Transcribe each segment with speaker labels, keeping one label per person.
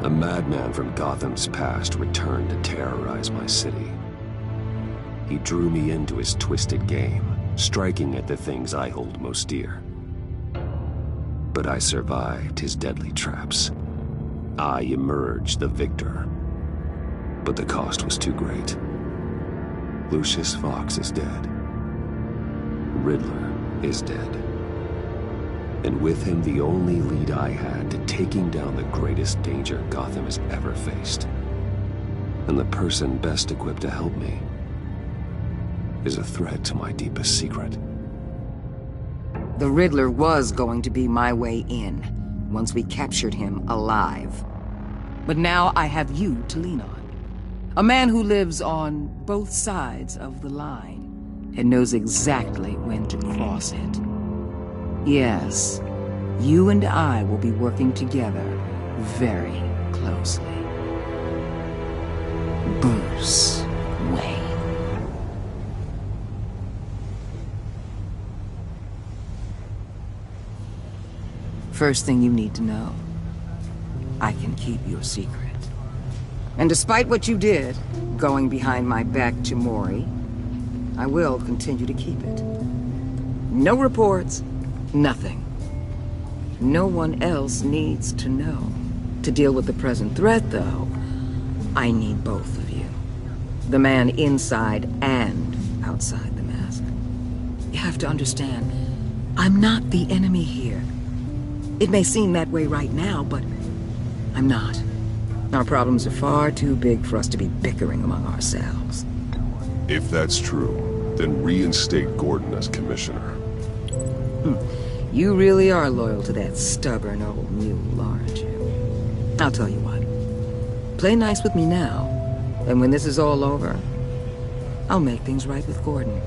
Speaker 1: A madman from Gotham's past returned to terrorize my city. He drew me into his twisted game, striking at the things I hold most dear. But I survived his deadly traps. I emerged the victor. But the cost was too great. Lucius Fox is dead. Riddler is dead. And with him, the only lead I had to taking down the greatest danger Gotham has ever faced. And the person best equipped to help me is a threat to my deepest secret.
Speaker 2: The Riddler was going to be my way in, once we captured him alive. But now I have you to lean on. A man who lives on both sides of the line, and knows exactly when to cross it. Yes, you and I will be working together very closely. Bruce Wayne. First thing you need to know, I can keep your secret. And despite what you did, going behind my back to Mori, I will continue to keep it. No reports, nothing. No one else needs to know. To deal with the present threat, though, I need both of you. The man inside and outside the mask. You have to understand, I'm not the enemy here. It may seem that way right now, but I'm not. Our problems are far too big for us to be bickering among ourselves.
Speaker 3: If that's true, then reinstate Gordon as commissioner.
Speaker 2: You really are loyal to that stubborn old mule, aren't you? I'll tell you what. Play nice with me now, and when this is all over, I'll make things right with Gordon.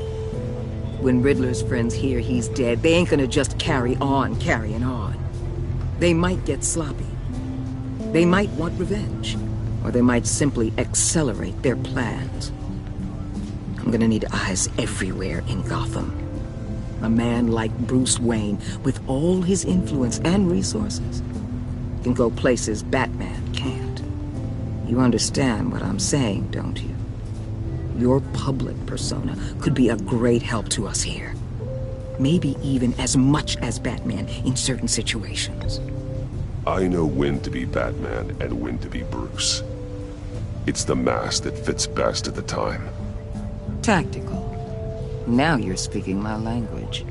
Speaker 2: When Riddler's friends hear he's dead, they ain't gonna just carry on carrying on. They might get sloppy. They might want revenge, or they might simply accelerate their plans. I'm gonna need eyes everywhere in Gotham. A man like Bruce Wayne, with all his influence and resources, can go places Batman can't. You understand what I'm saying, don't you? Your public persona could be a great help to us here. Maybe even as much as Batman in certain situations.
Speaker 3: I know when to be Batman and when to be Bruce. It's the mask that fits best at the time.
Speaker 2: Tactical. Now you're speaking my language.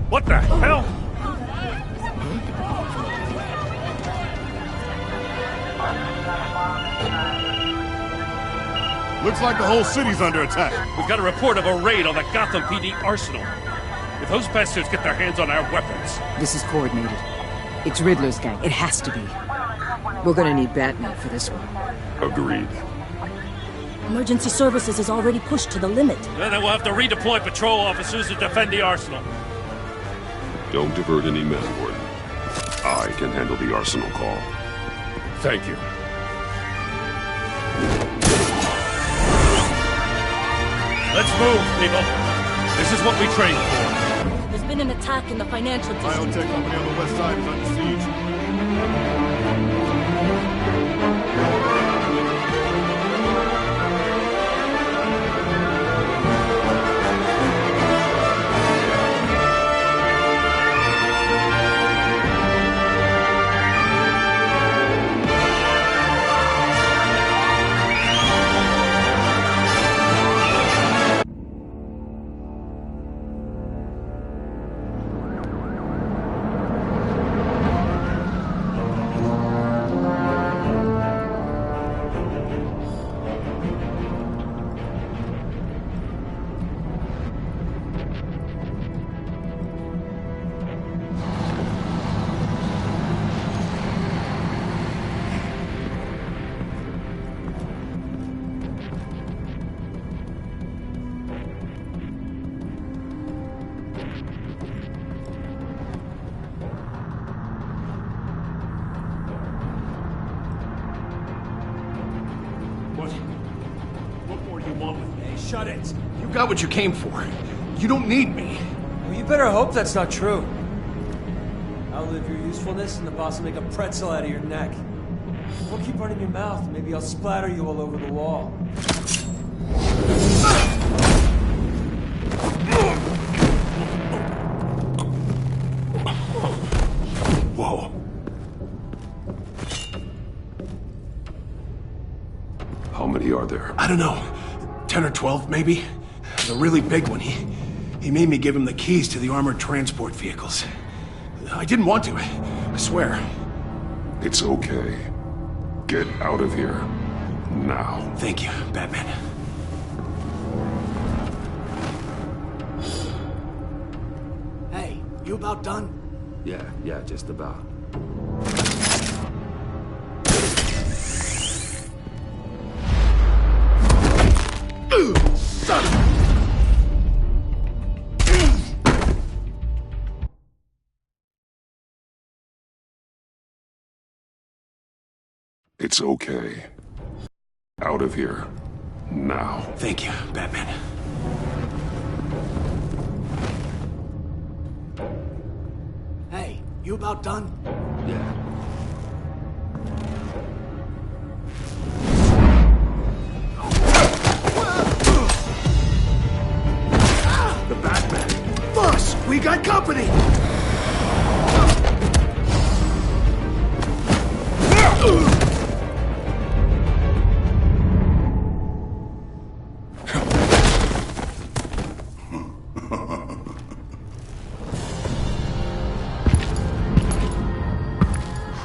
Speaker 4: What the hell?
Speaker 5: Looks like the whole city's under attack.
Speaker 4: We've got a report of a raid on the Gotham PD arsenal. If those bastards get their hands on our weapons...
Speaker 2: This is coordinated. It's Riddler's gang. It has to be. We're gonna need Batman for this one.
Speaker 3: Agreed.
Speaker 6: Emergency services is already pushed to the limit.
Speaker 4: Then we'll have to redeploy patrol officers to defend the arsenal.
Speaker 3: Don't divert any men, Gordon. I can handle the arsenal call.
Speaker 4: Thank you. Let's move, people. This is what we trained for.
Speaker 6: There's been an attack in the financial district.
Speaker 5: Biotech company on the west side is under siege.
Speaker 7: Shut it.
Speaker 5: You got what you came for. You don't need me.
Speaker 7: Well, you better hope that's not true. Outlive your usefulness, and the boss will make a pretzel out of your neck. Don't keep running your mouth. Maybe I'll splatter you all over the wall.
Speaker 5: Whoa.
Speaker 3: How many are there?
Speaker 5: I don't know. 10 or 12, maybe? The really big one, he made me give him the keys to the armored transport vehicles. I didn't want to, I swear.
Speaker 3: It's okay. Get out of here. Now.
Speaker 5: Thank you, Batman. Hey, you about done?
Speaker 1: Yeah, just about.
Speaker 5: Son of a...
Speaker 3: It's okay. Out of here. Now.
Speaker 5: Thank you, Batman. Hey, you about done?
Speaker 1: Yeah.
Speaker 5: The Batman. Boss, we got company!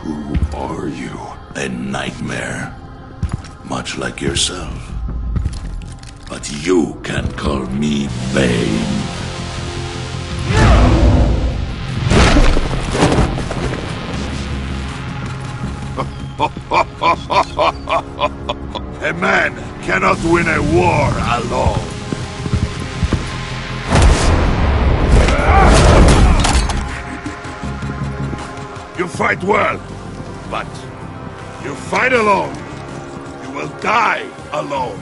Speaker 3: Who are you?
Speaker 8: A nightmare, much like yourself. But you can call me Bane. A man cannot win a war alone. You fight well, but you fight alone. You will die alone.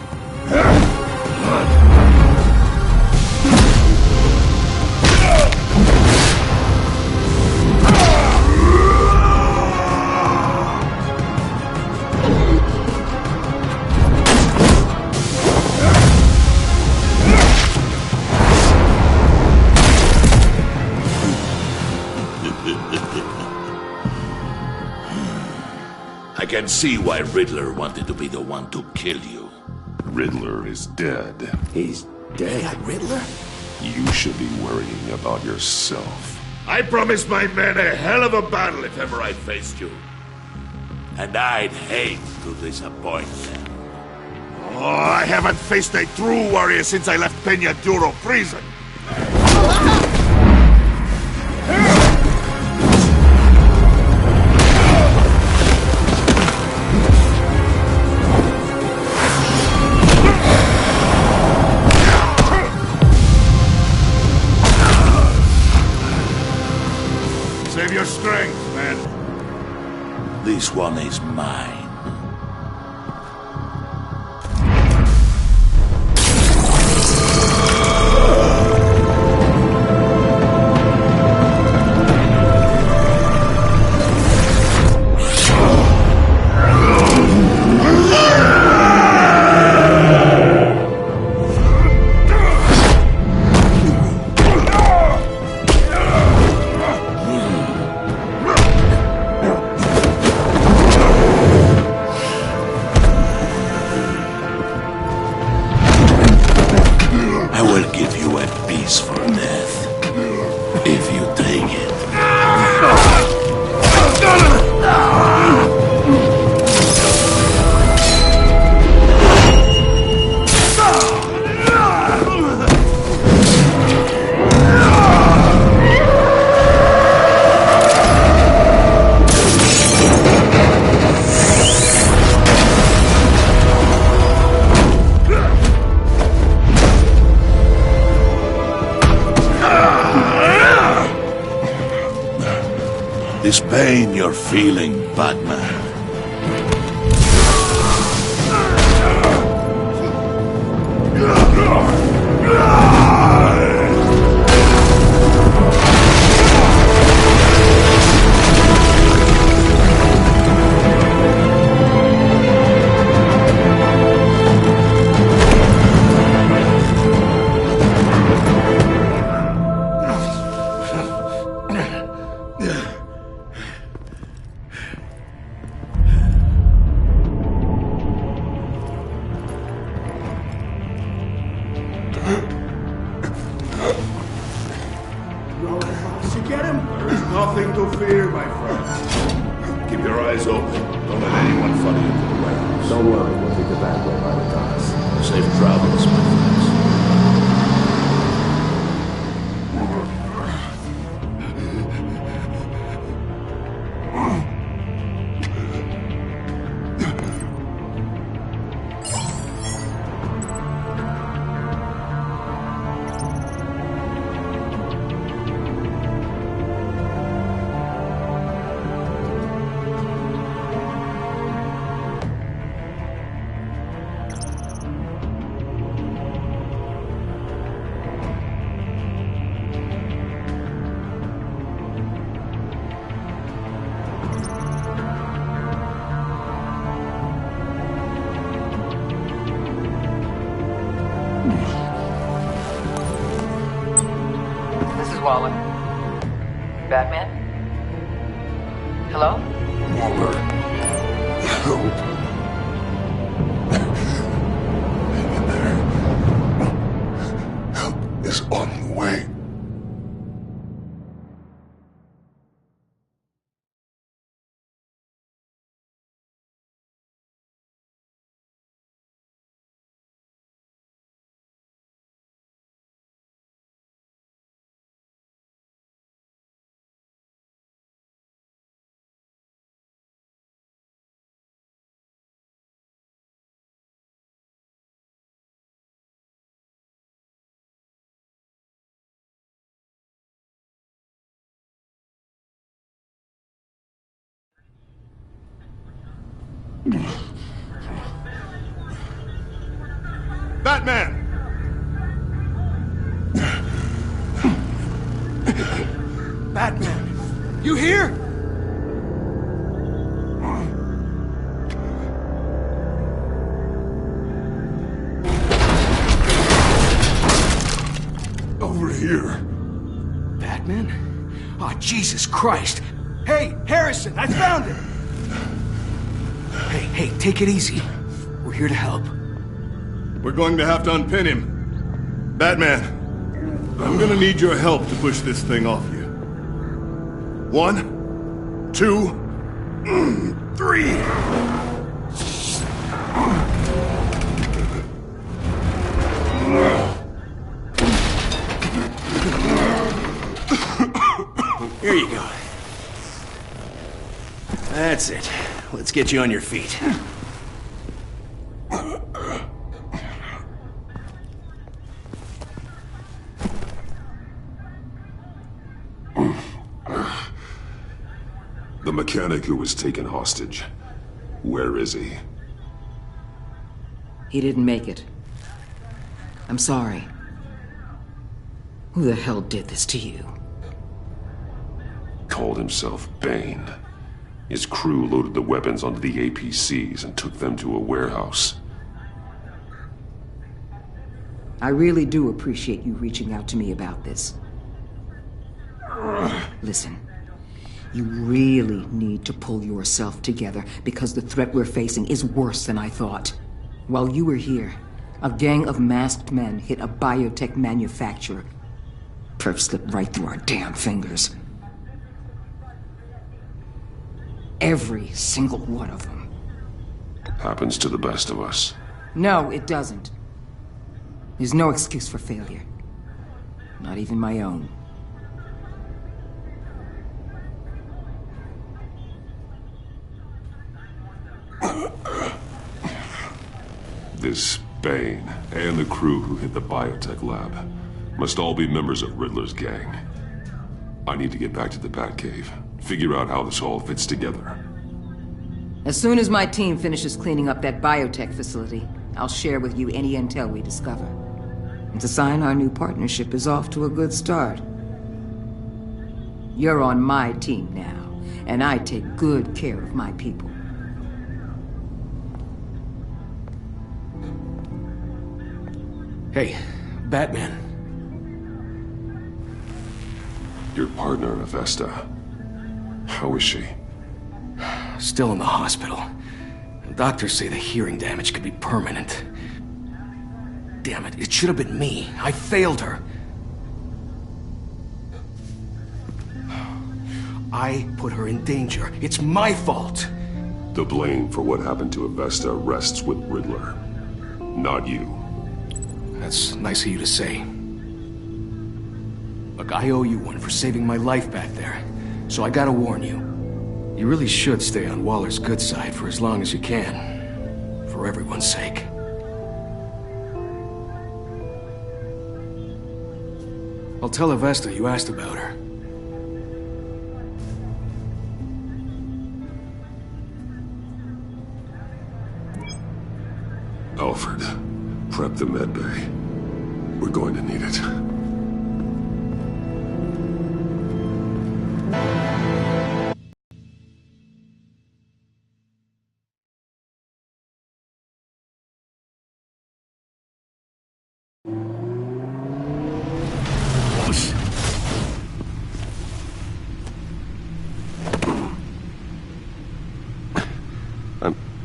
Speaker 8: I can see why Riddler wanted to be the one to kill you.
Speaker 3: Riddler is dead.
Speaker 1: He's dead.
Speaker 5: Riddler?
Speaker 3: You should be worrying about yourself.
Speaker 8: I promised my men a hell of a battle if ever I faced you. And I'd hate to disappoint them. Oh, I haven't faced a true warrior since I left Peña Duro prison. Save your strength, man. This one is mine. I will give you a peaceful death, if you take it. This pain you're feeling, Batman. Nothing to fear, my friend. Keep your eyes open. Don't let anyone follow you to the warehouse.
Speaker 1: Don't worry, we'll take the back way by the docks.
Speaker 8: Safe travels, my friends.
Speaker 2: Waller. Batman? Hello?
Speaker 3: Waller. Help. Hang in there. Help is on the way.
Speaker 5: Batman! Batman! You here?
Speaker 3: Over here.
Speaker 5: Batman? Oh, Jesus Christ! Hey, Harrison, I found him! Hey, take it easy. We're here to help.
Speaker 9: We're going to have to unpin him. Batman, I'm gonna need your help to push this thing off you. 1, 2, 3.
Speaker 5: Here you go. That's it. Let's get you on your feet.
Speaker 3: The mechanic who was taken hostage. Where is he?
Speaker 2: He didn't make it. I'm sorry. Who the hell did this to you?
Speaker 3: Called himself Bane. His crew loaded the weapons onto the APCs and took them to a warehouse.
Speaker 2: I really do appreciate you reaching out to me about this. Listen, you really need to pull yourself together because the threat we're facing is worse than I thought. While you were here, a gang of masked men hit a biotech manufacturer. Perf slipped right through our damn fingers. Every single one of them.
Speaker 3: Happens to the best of us.
Speaker 2: No, it doesn't. There's no excuse for failure. Not even my own.
Speaker 3: This Bane and the crew who hit the biotech lab must all be members of Riddler's gang. I need to get back to the Batcave, figure out how this all fits together.
Speaker 2: As soon as my team finishes cleaning up that biotech facility, I'll share with you any intel we discover. It's a sign our new partnership is off to a good start. You're on my team now, and I take good care of my people.
Speaker 5: Hey, Batman.
Speaker 3: Your partner, Avesta. How is she?
Speaker 5: Still in the hospital. Doctors say the hearing damage could be permanent. Damn it, it should have been me. I failed her. I put her in danger. It's my fault.
Speaker 3: The blame for what happened to Avesta rests with Riddler, not you.
Speaker 5: That's nice of you to say. Look, I owe you one for saving my life back there. So I gotta warn you. You really should stay on Waller's good side for as long as you can. For everyone's sake. I'll tell Avesta you asked about her.
Speaker 3: Alfred, prep the med bay. We're going to need it.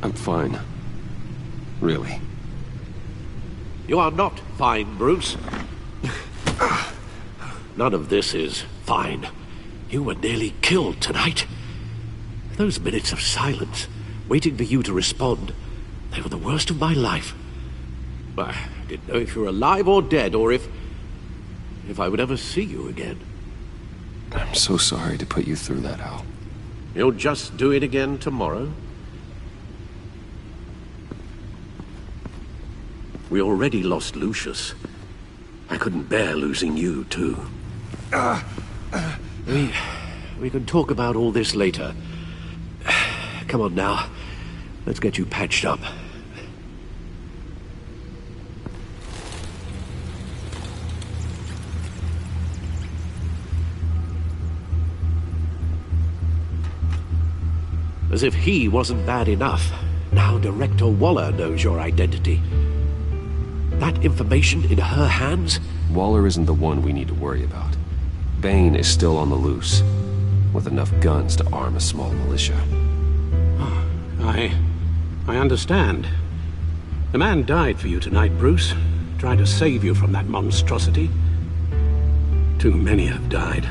Speaker 1: I'm fine. Really.
Speaker 10: You are not fine, Bruce. None of this is fine. You were nearly killed tonight. Those minutes of silence, waiting for you to respond, they were the worst of my life. I didn't know if you were alive or dead, or if I would ever see you again.
Speaker 1: I'm so sorry to put you through that, Al.
Speaker 10: You'll just do it again tomorrow? We already lost Lucius. I couldn't bear losing you, too. We can talk about all this later. Come on now. Let's get you patched up. As if he wasn't bad enough, now Director Waller knows your identity. That information in her hands?
Speaker 1: Waller isn't the one we need to worry about. Bane is still on the loose, with enough guns to arm a small militia.
Speaker 10: I understand. The man died for you tonight, Bruce. Trying to save you from that monstrosity. Too many have died.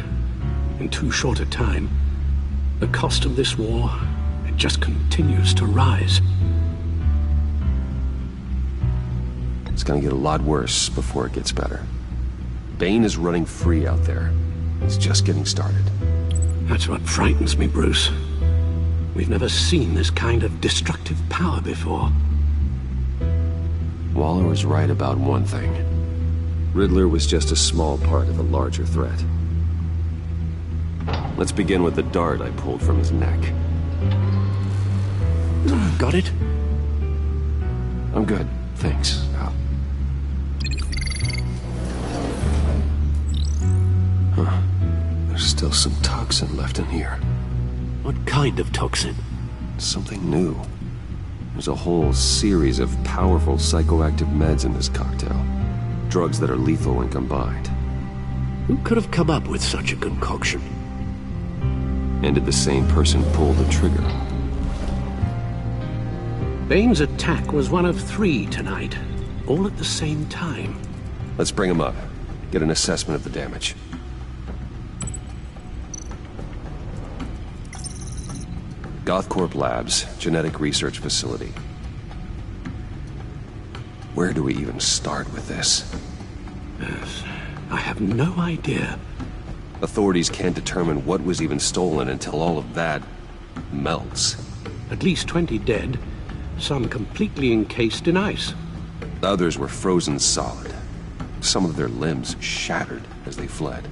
Speaker 10: In too short a time. The cost of this war, it just continues to rise.
Speaker 1: It's gonna get a lot worse before it gets better. Bane is running free out there. He's just getting started.
Speaker 10: That's what frightens me, Bruce. We've never seen this kind of destructive power before.
Speaker 1: Waller was right about one thing. Riddler was just a small part of a larger threat. Let's begin with the dart I pulled from his neck.
Speaker 10: Got it?
Speaker 1: I'm good, thanks, Al. Huh. There's still some toxin left in here.
Speaker 10: What kind of toxin?
Speaker 1: Something new. There's a whole series of powerful psychoactive meds in this cocktail. Drugs that are lethal when combined.
Speaker 10: Who could have come up with such a concoction?
Speaker 1: And did the same person pull the trigger?
Speaker 10: Bane's attack was one of 3 tonight, all at the same time.
Speaker 1: Let's bring him up. Get an assessment of the damage. Gothcorp Labs, genetic research facility. Where do we even start with this?
Speaker 10: Yes, I have no idea.
Speaker 1: Authorities can't determine what was even stolen until all of that melts.
Speaker 10: At least 20 dead, some completely encased in ice.
Speaker 1: Others were frozen solid. Some of their limbs shattered as they fled.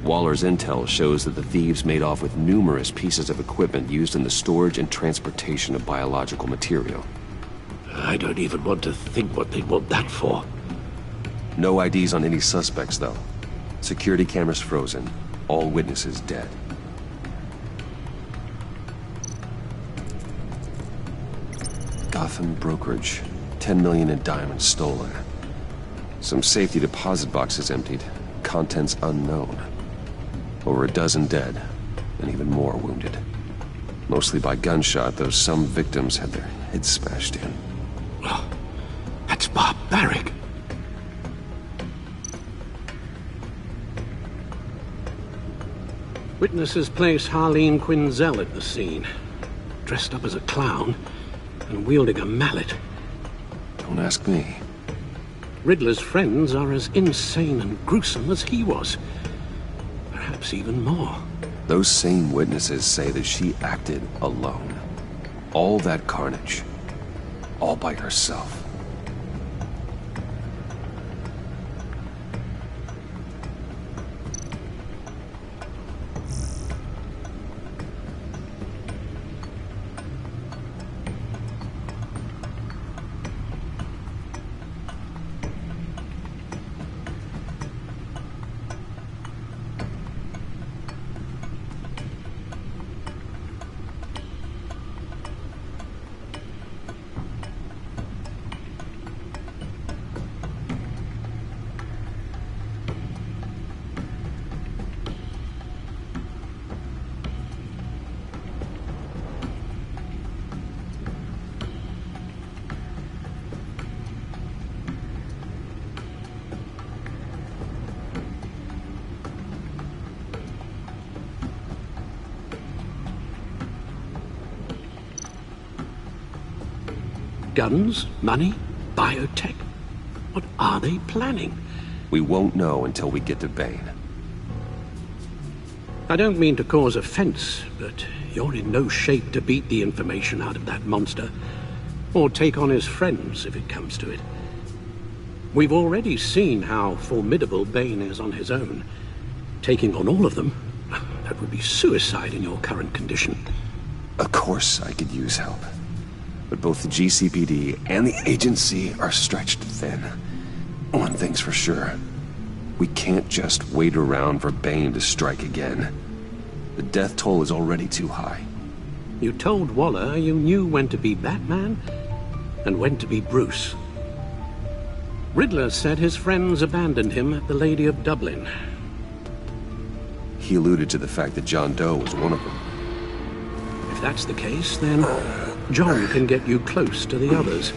Speaker 1: Waller's intel shows that the thieves made off with numerous pieces of equipment used in the storage and transportation of biological material.
Speaker 10: I don't even want to think what they'd want that for.
Speaker 1: No IDs on any suspects, though. Security cameras frozen. All witnesses dead. Gotham brokerage. 10 million in diamonds stolen. Some safety deposit boxes emptied. Contents unknown. Over a dozen dead, and even more wounded. Mostly by gunshot, though some victims had their heads smashed in.
Speaker 10: Oh, that's barbaric. Witnesses place Harleen Quinzel at the scene, dressed up as a clown and wielding a mallet.
Speaker 1: Don't ask me.
Speaker 10: Riddler's friends are as insane and gruesome as he was. Perhaps even more.
Speaker 1: Those same witnesses say that she acted alone. All that carnage. All by herself.
Speaker 10: Guns? Money? Biotech? What are they planning?
Speaker 1: We won't know until we get to Bane.
Speaker 10: I don't mean to cause offense, but you're in no shape to beat the information out of that monster, or take on his friends if it comes to it. We've already seen how formidable Bane is on his own. Taking on all of them, that would be suicide in your current condition.
Speaker 1: Of course I could use help. But both the GCPD and the agency are stretched thin. One thing's for sure. We can't just wait around for Bane to strike again. The death toll is already too high.
Speaker 10: You told Waller you knew when to be Batman and when to be Bruce. Riddler said his friends abandoned him at the Lady of Dublin.
Speaker 1: He alluded to the fact that John Doe was one of them.
Speaker 10: If that's the case, then John can get you close to the others.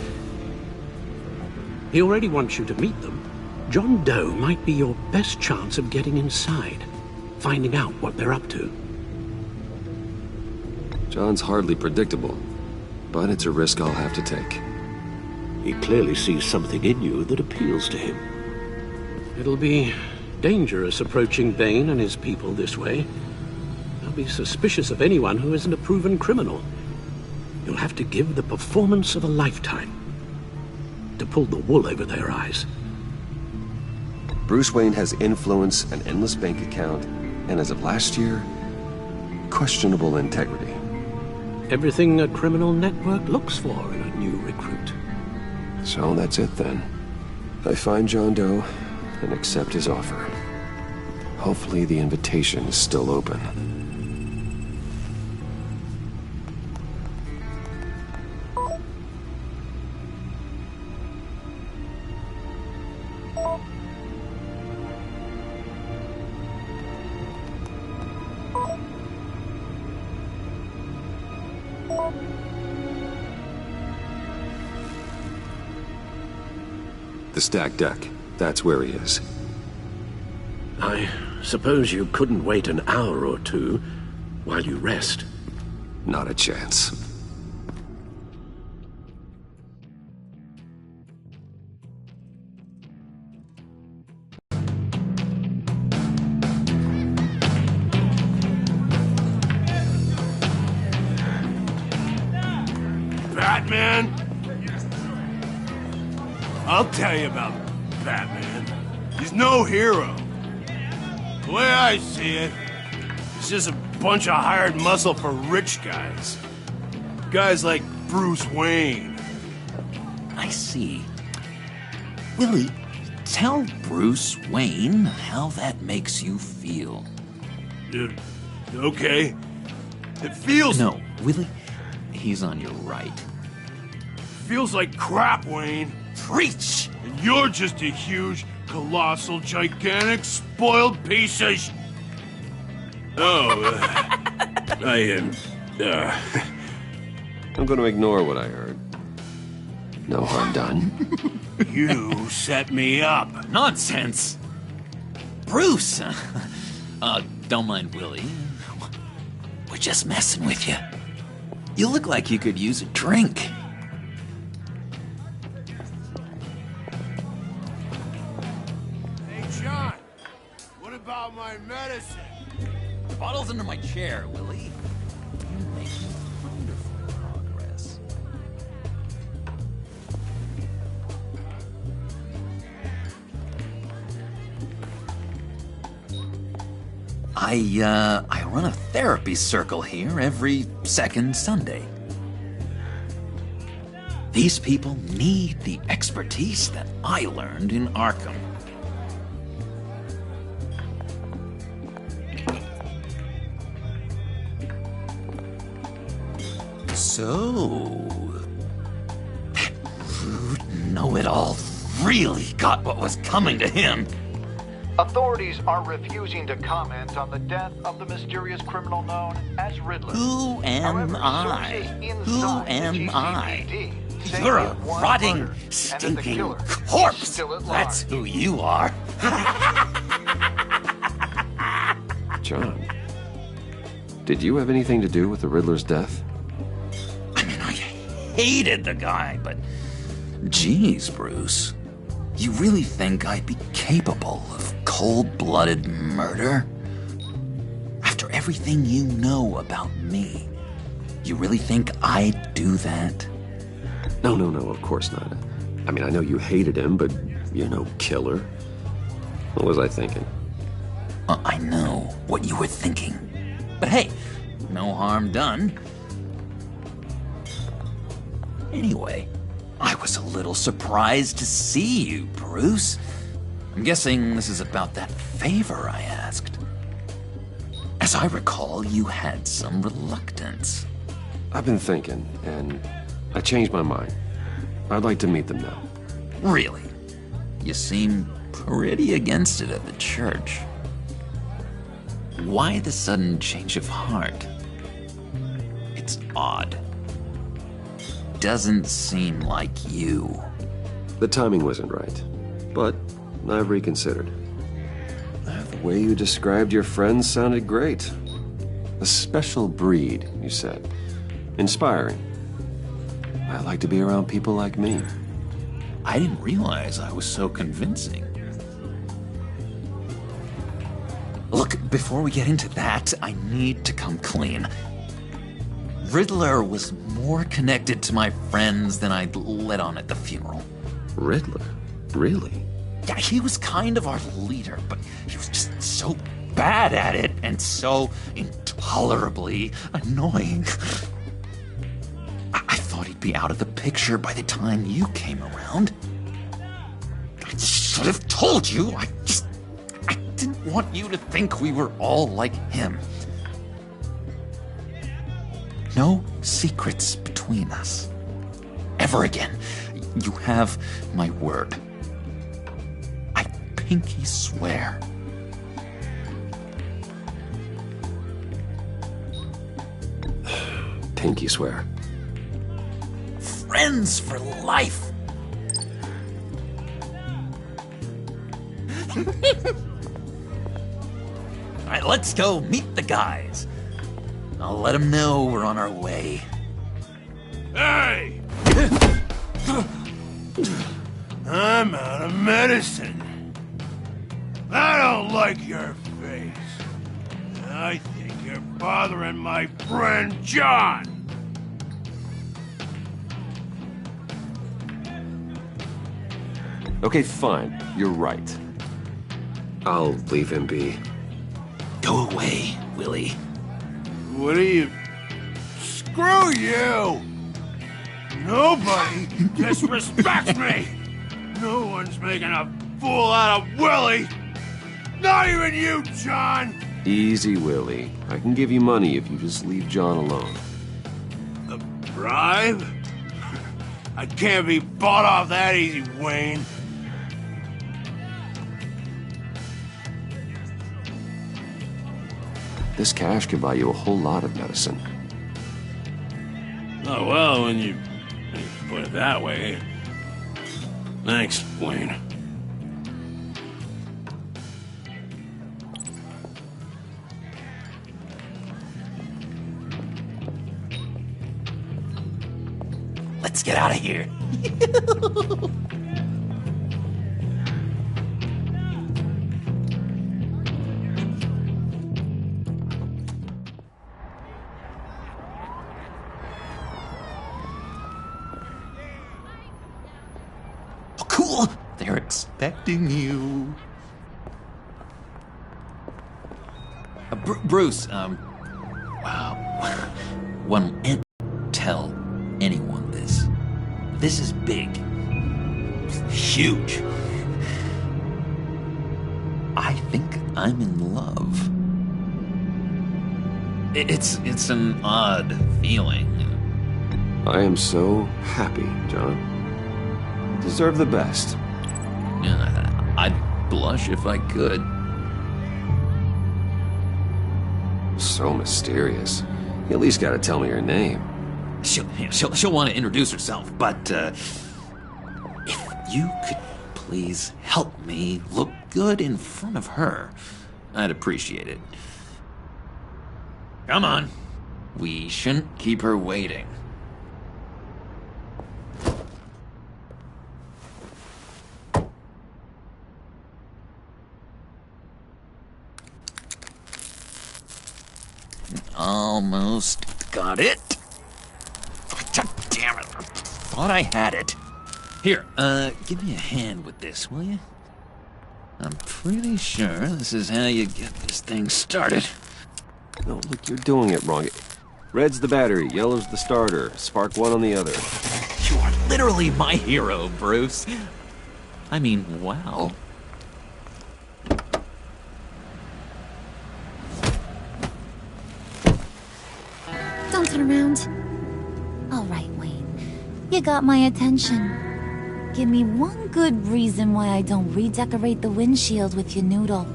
Speaker 10: He already wants you to meet them. John Doe might be your best chance of getting inside, finding out what they're up to.
Speaker 1: John's hardly predictable, but it's a risk I'll have to take.
Speaker 8: He clearly sees something in you that appeals to him.
Speaker 10: It'll be dangerous approaching Bane and his people this way. They'll be suspicious of anyone who isn't a proven criminal. You'll have to give the performance of a lifetime to pull the wool over their eyes.
Speaker 1: Bruce Wayne has influence, an endless bank account, and as of last year, questionable integrity.
Speaker 10: Everything a criminal network looks for in a new recruit.
Speaker 1: So that's it then. I find John Doe and accept his offer. Hopefully the invitation is still open. The stacked deck. That's where he is.
Speaker 8: I suppose you couldn't wait an hour or two while you rest?
Speaker 1: Not a chance.
Speaker 5: Batman? I'll tell you about Batman. He's no hero. The way I see it, he's just a bunch of hired muscle for rich guys. Guys like Bruce Wayne.
Speaker 11: I see. Willie, tell Bruce Wayne how that makes you feel.
Speaker 5: Dude, okay. It feels...
Speaker 11: No, Willie, he's on your right.
Speaker 5: Feels like crap, Wayne.
Speaker 11: Preach!
Speaker 5: And you're just a huge, colossal, gigantic, spoiled piece of
Speaker 1: I'm gonna ignore what I heard. No harm done.
Speaker 5: You set me up.
Speaker 11: Nonsense! Bruce! Don't mind Willie. We're just messing with you. You look like you could use a drink.
Speaker 5: Hey, John. What about my medicine?
Speaker 11: The bottle's under my chair, Willie. You're making wonderful progress. I run a therapy circle here every second Sunday. These people need the expertise that I learned in Arkham. So, that rude know-it-all really got what was coming to him.
Speaker 12: Authorities are refusing to comment on the death of the mysterious criminal known as Riddler.
Speaker 11: Who am
Speaker 12: However,
Speaker 11: I?
Speaker 12: sources
Speaker 11: Who
Speaker 12: inside the
Speaker 11: am I?
Speaker 12: GCPD say
Speaker 11: You're
Speaker 12: he
Speaker 11: a
Speaker 12: had one
Speaker 11: rotting,
Speaker 12: murder, and that the
Speaker 11: stinking
Speaker 12: killer is
Speaker 11: corpse.
Speaker 12: still at
Speaker 11: That's
Speaker 12: large.
Speaker 11: who you are.
Speaker 1: John, did you have anything to do with the Riddler's death?
Speaker 11: I mean, I hated the guy, but geez, Bruce. You really think I'd be capable of cold-blooded murder? After everything you know about me, you really think I'd do that?
Speaker 1: No, of course not. I mean, I know you hated him, but you're no killer. What was I thinking?
Speaker 11: I know what you were thinking. But hey, no harm done. Anyway, I was a little surprised to see you, Bruce. I'm guessing this is about that favor I asked. As I recall, you had some reluctance.
Speaker 1: I've been thinking, and I changed my mind. I'd like to meet them now.
Speaker 11: Really? You seem pretty against it at the church. Why the sudden change of heart? It's odd. Doesn't seem like you.
Speaker 1: The timing wasn't right, but I've reconsidered. The way you described your friends sounded great. A special breed, you said. Inspiring. I like to be around people like me.
Speaker 11: I didn't realize I was so convincing. Look, before we get into that, I need to come clean. Riddler was more connected to my friends than I'd let on at the funeral.
Speaker 1: Riddler? Really?
Speaker 11: Yeah, he was kind of our leader, but he was just so bad at it and so intolerably annoying. I thought he'd be out of the picture by the time you came around. I should have told you. I didn't want you to think we were all like him. No secrets between us. Ever again. You have my word. I pinky swear.
Speaker 1: Pinky swear.
Speaker 11: Friends for life. All right, let's go meet the guys. I'll let them know we're on our way.
Speaker 5: Hey! I'm out of medicine. I don't like your face. I think you're bothering my friend John.
Speaker 1: Okay, fine. You're right. I'll leave him be.
Speaker 11: Go away, Willie.
Speaker 5: What are you... Screw you! Nobody disrespects me! No one's making a fool out of Willie! Not even you, John!
Speaker 1: Easy, Willie. I can give you money if you just leave John alone.
Speaker 5: A bribe? I can't be bought off that easy, Wayne.
Speaker 1: This cash could buy you a whole lot of medicine.
Speaker 5: Oh, well, when you put it that way. Thanks, Wayne.
Speaker 11: Let's get out of here. Oh, cool. They're expecting you. Bruce, wow. One can't tell anyone this. This is big. Huge. I think I'm in love. It's an odd feeling.
Speaker 1: I am so happy, John. You deserve the best.
Speaker 11: I'd blush if I could.
Speaker 1: So mysterious. You at least gotta tell me her name.
Speaker 11: She'll want to introduce herself, but if you could please help me look good in front of her, I'd appreciate it. Come on. We shouldn't keep her waiting. Almost got it. God damn it. I thought I had it. Here, give me a hand with this, will you? I'm pretty sure this is how you get this thing started.
Speaker 1: No, look, you're doing it wrong. Red's the battery, yellow's the starter. Spark one on the other.
Speaker 11: You are literally my hero, Bruce. I mean, wow.
Speaker 13: Don't turn around. All right, Wayne. You got my attention. Give me one good reason why I don't redecorate the windshield with your noodle.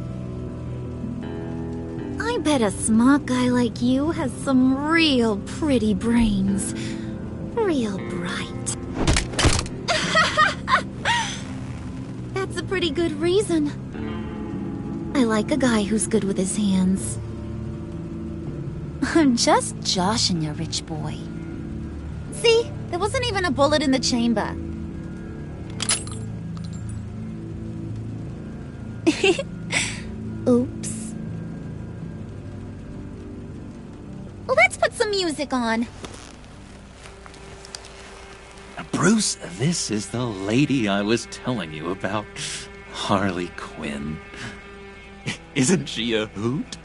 Speaker 13: I bet a smart guy like you has some real pretty brains. Real bright. That's a pretty good reason. I like a guy who's good with his hands. I'm just joshing you, rich boy. See? There wasn't even a bullet in the chamber. Oops. Let's put some music on.
Speaker 11: Bruce, this is the lady I was telling you about. Harley Quinn. Isn't she a hoot?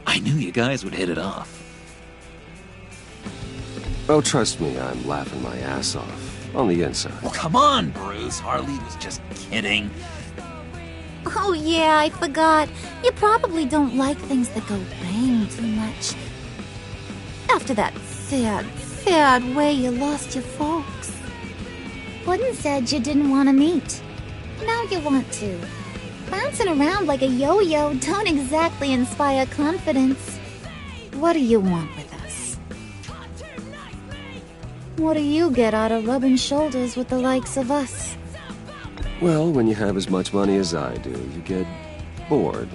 Speaker 11: I knew you guys would hit it off.
Speaker 1: Oh, trust me, I'm laughing my ass off. On the inside.
Speaker 11: Well, come on, Bruce. Harley was just kidding.
Speaker 13: Oh yeah, I forgot. You probably don't like things that go bang too much. After that sad way you lost your folks. Puddin' said you didn't want to meet. Now you want to. Bouncing around like a yo-yo don't exactly inspire confidence. What do you want with us? What do you get out of rubbing shoulders with the likes of us?
Speaker 1: Well, when you have as much money as I do, you get bored.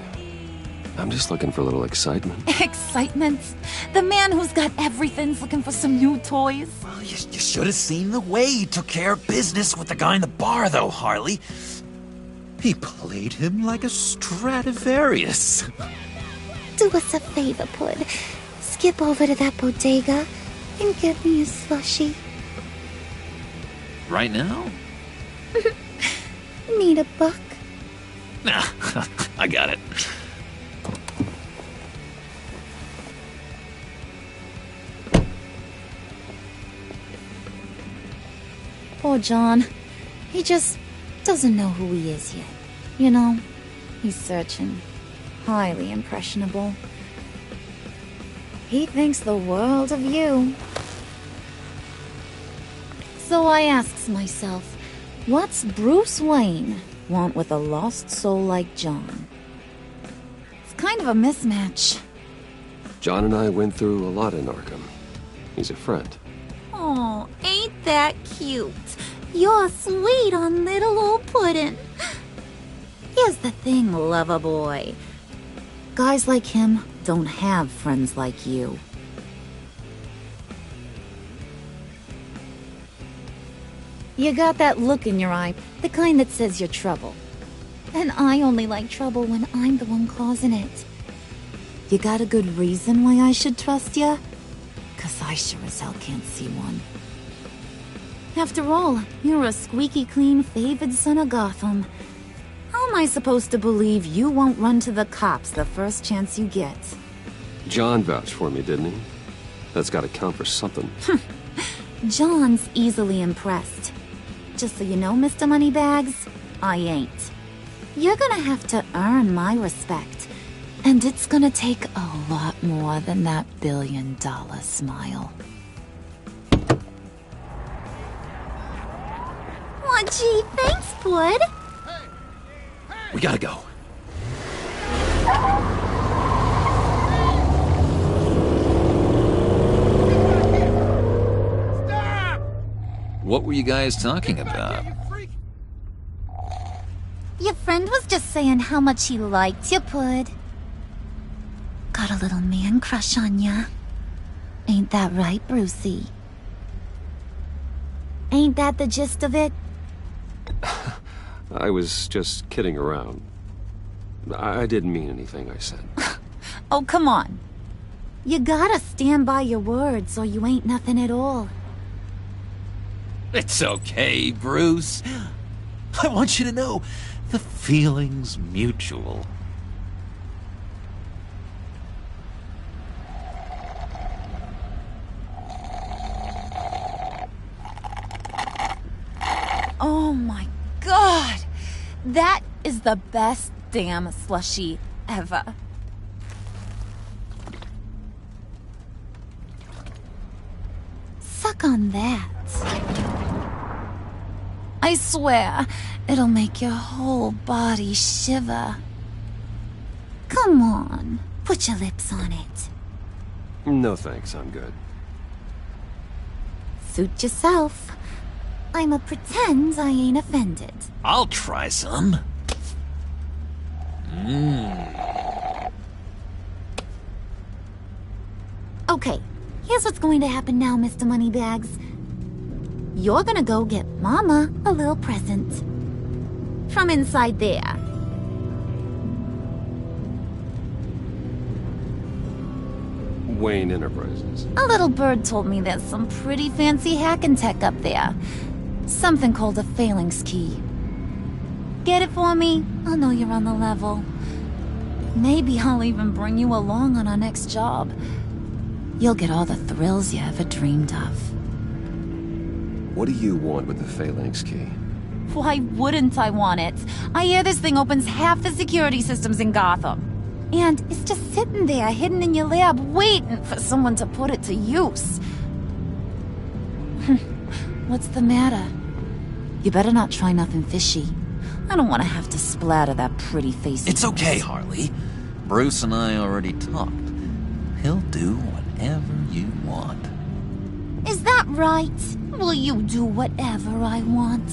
Speaker 1: I'm just looking for a little excitement.
Speaker 13: Excitement? The man who's got everything's looking for some new toys?
Speaker 11: Well, you should have seen the way he took care of business with the guy in the bar, though, Harley. He played him like a Stradivarius.
Speaker 13: Do us a favor, Pud. Skip over to that bodega and get me a slushie.
Speaker 11: Right now?
Speaker 13: Need a buck?
Speaker 11: Nah, I got it.
Speaker 13: Poor John. He just doesn't know who he is yet. You know, he's searching. Highly impressionable. He thinks the world of you. So I asks myself, what's Bruce Wayne want with a lost soul like John? It's kind of a mismatch.
Speaker 1: John and I went through a lot in Arkham. He's a friend.
Speaker 13: Oh, ain't that cute? You're sweet on little old Puddin'. Here's the thing, lover boy. Guys like him don't have friends like you. You got that look in your eye, the kind that says you're trouble. And I only like trouble when I'm the one causing it. You got a good reason why I should trust you? 'Cause I sure as hell can't see one. After all, you're a squeaky clean favored son of Gotham. How am I supposed to believe you won't run to the cops the first chance you get?
Speaker 1: John vouched for me, didn't he? That's gotta count for something.
Speaker 13: John's easily impressed. Just so you know, Mr. Moneybags, I ain't. You're gonna have to earn my respect. And it's gonna take a lot more than that billion-dollar smile. Aw, gee, thanks, Bud.
Speaker 11: We gotta go. What were you guys talking about?
Speaker 13: Your friend was just saying how much he liked you, Bud. Got a little man crush on ya. Ain't that right, Brucey? Ain't that the gist of it?
Speaker 1: I was just kidding around. I didn't mean anything I said.
Speaker 13: Oh, come on. You gotta stand by your words or you ain't nothing at all.
Speaker 11: It's okay, Bruce. I want you to know the feeling's mutual.
Speaker 13: Oh my god! That is the best damn slushie ever. Suck on that. I swear, it'll make your whole body shiver. Come on, put your lips on it.
Speaker 1: No thanks, I'm good.
Speaker 13: Suit yourself. I'ma pretend I ain't offended.
Speaker 11: I'll try some.
Speaker 13: Okay, here's what's going to happen now, Mr. Moneybags. You're gonna go get Mama a little present. From inside there.
Speaker 1: Wayne Enterprises.
Speaker 13: A little bird told me there's some pretty fancy hacking tech up there. Something called a phalanx key. Get it for me? I'll know you're on the level. Maybe I'll even bring you along on our next job. You'll get all the thrills you ever dreamed of.
Speaker 1: What do you want with the phalanx key?
Speaker 13: Why wouldn't I want it? I hear this thing opens half the security systems in Gotham. And it's just sitting there, hidden in your lab, waiting for someone to put it to use. What's the matter? You better not try nothing fishy. I don't want to have to splatter that pretty face.
Speaker 11: It's okay, Harley. Bruce and I already talked. He'll do whatever you want.
Speaker 13: Is that right? Will you do whatever I want?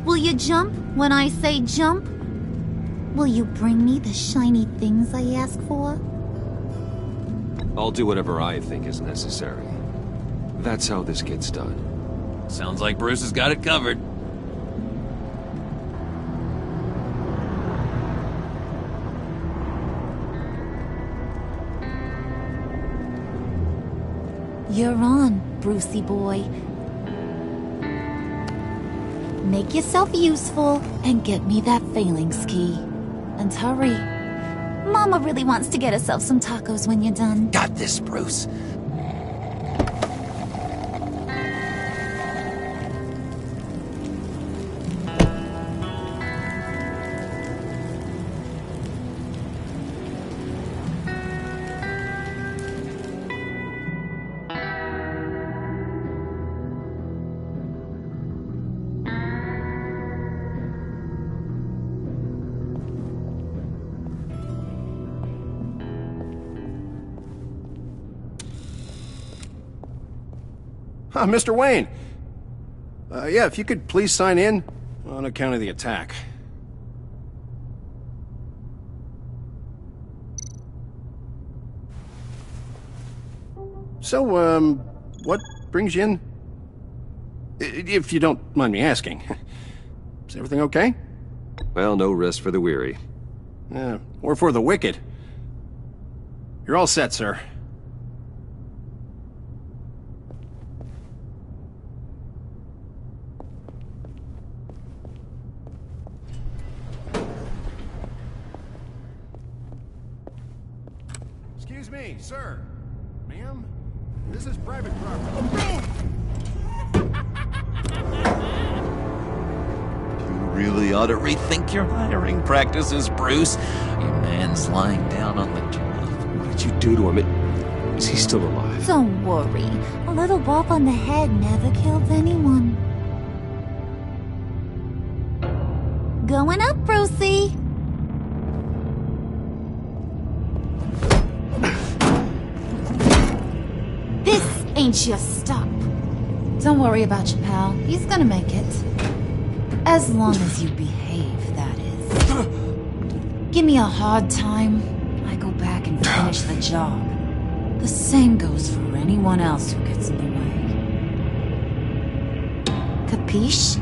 Speaker 13: Will you jump when I say jump? Will you bring me the shiny things I ask for?
Speaker 1: I'll do whatever I think is necessary. That's how this gets done.
Speaker 11: Sounds like Bruce has got it covered.
Speaker 13: You're on, Brucey boy. Make yourself useful and get me that phalanx key. And hurry. Mama really wants to get herself some tacos when you're done.
Speaker 11: Got this, Bruce.
Speaker 14: Mr. Wayne. Yeah, if you could please sign in on account of the attack. So, what brings you in? If you don't mind me asking. Is everything okay?
Speaker 1: Well, no rest for the weary.
Speaker 14: Or for the wicked. You're all set, sir. Excuse me, sir. Ma'am? This is private property.
Speaker 11: Really ought to rethink your hiring practices, Bruce. Your man's lying down on the job.
Speaker 1: What did you do to him? Is he still alive?
Speaker 13: Don't worry. A little bump on the head never killed anyone. Going up, Brucey. This ain't your stop. Don't worry about your pal. He's gonna make it. As long as you behave, that is. Give me a hard time, I go back and finish the job. The same goes for anyone else who gets in the way. Capiche?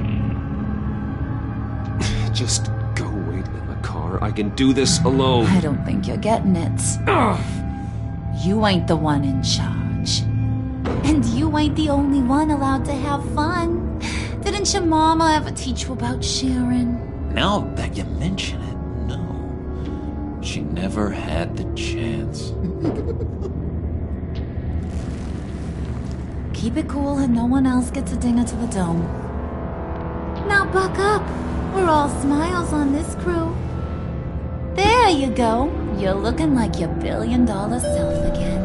Speaker 1: Just go wait in the car. I can do this alone.
Speaker 13: I don't think you're getting it. You ain't the one in charge. And you ain't the only one allowed to have fun. Didn't your mama ever teach you about sharing?
Speaker 11: Now that you mention it, no. She never had the chance.
Speaker 13: Keep it cool and no one else gets a dinger to the dome. Now buck up. We're all smiles on this crew. There you go. You're looking like your billion-dollar self again.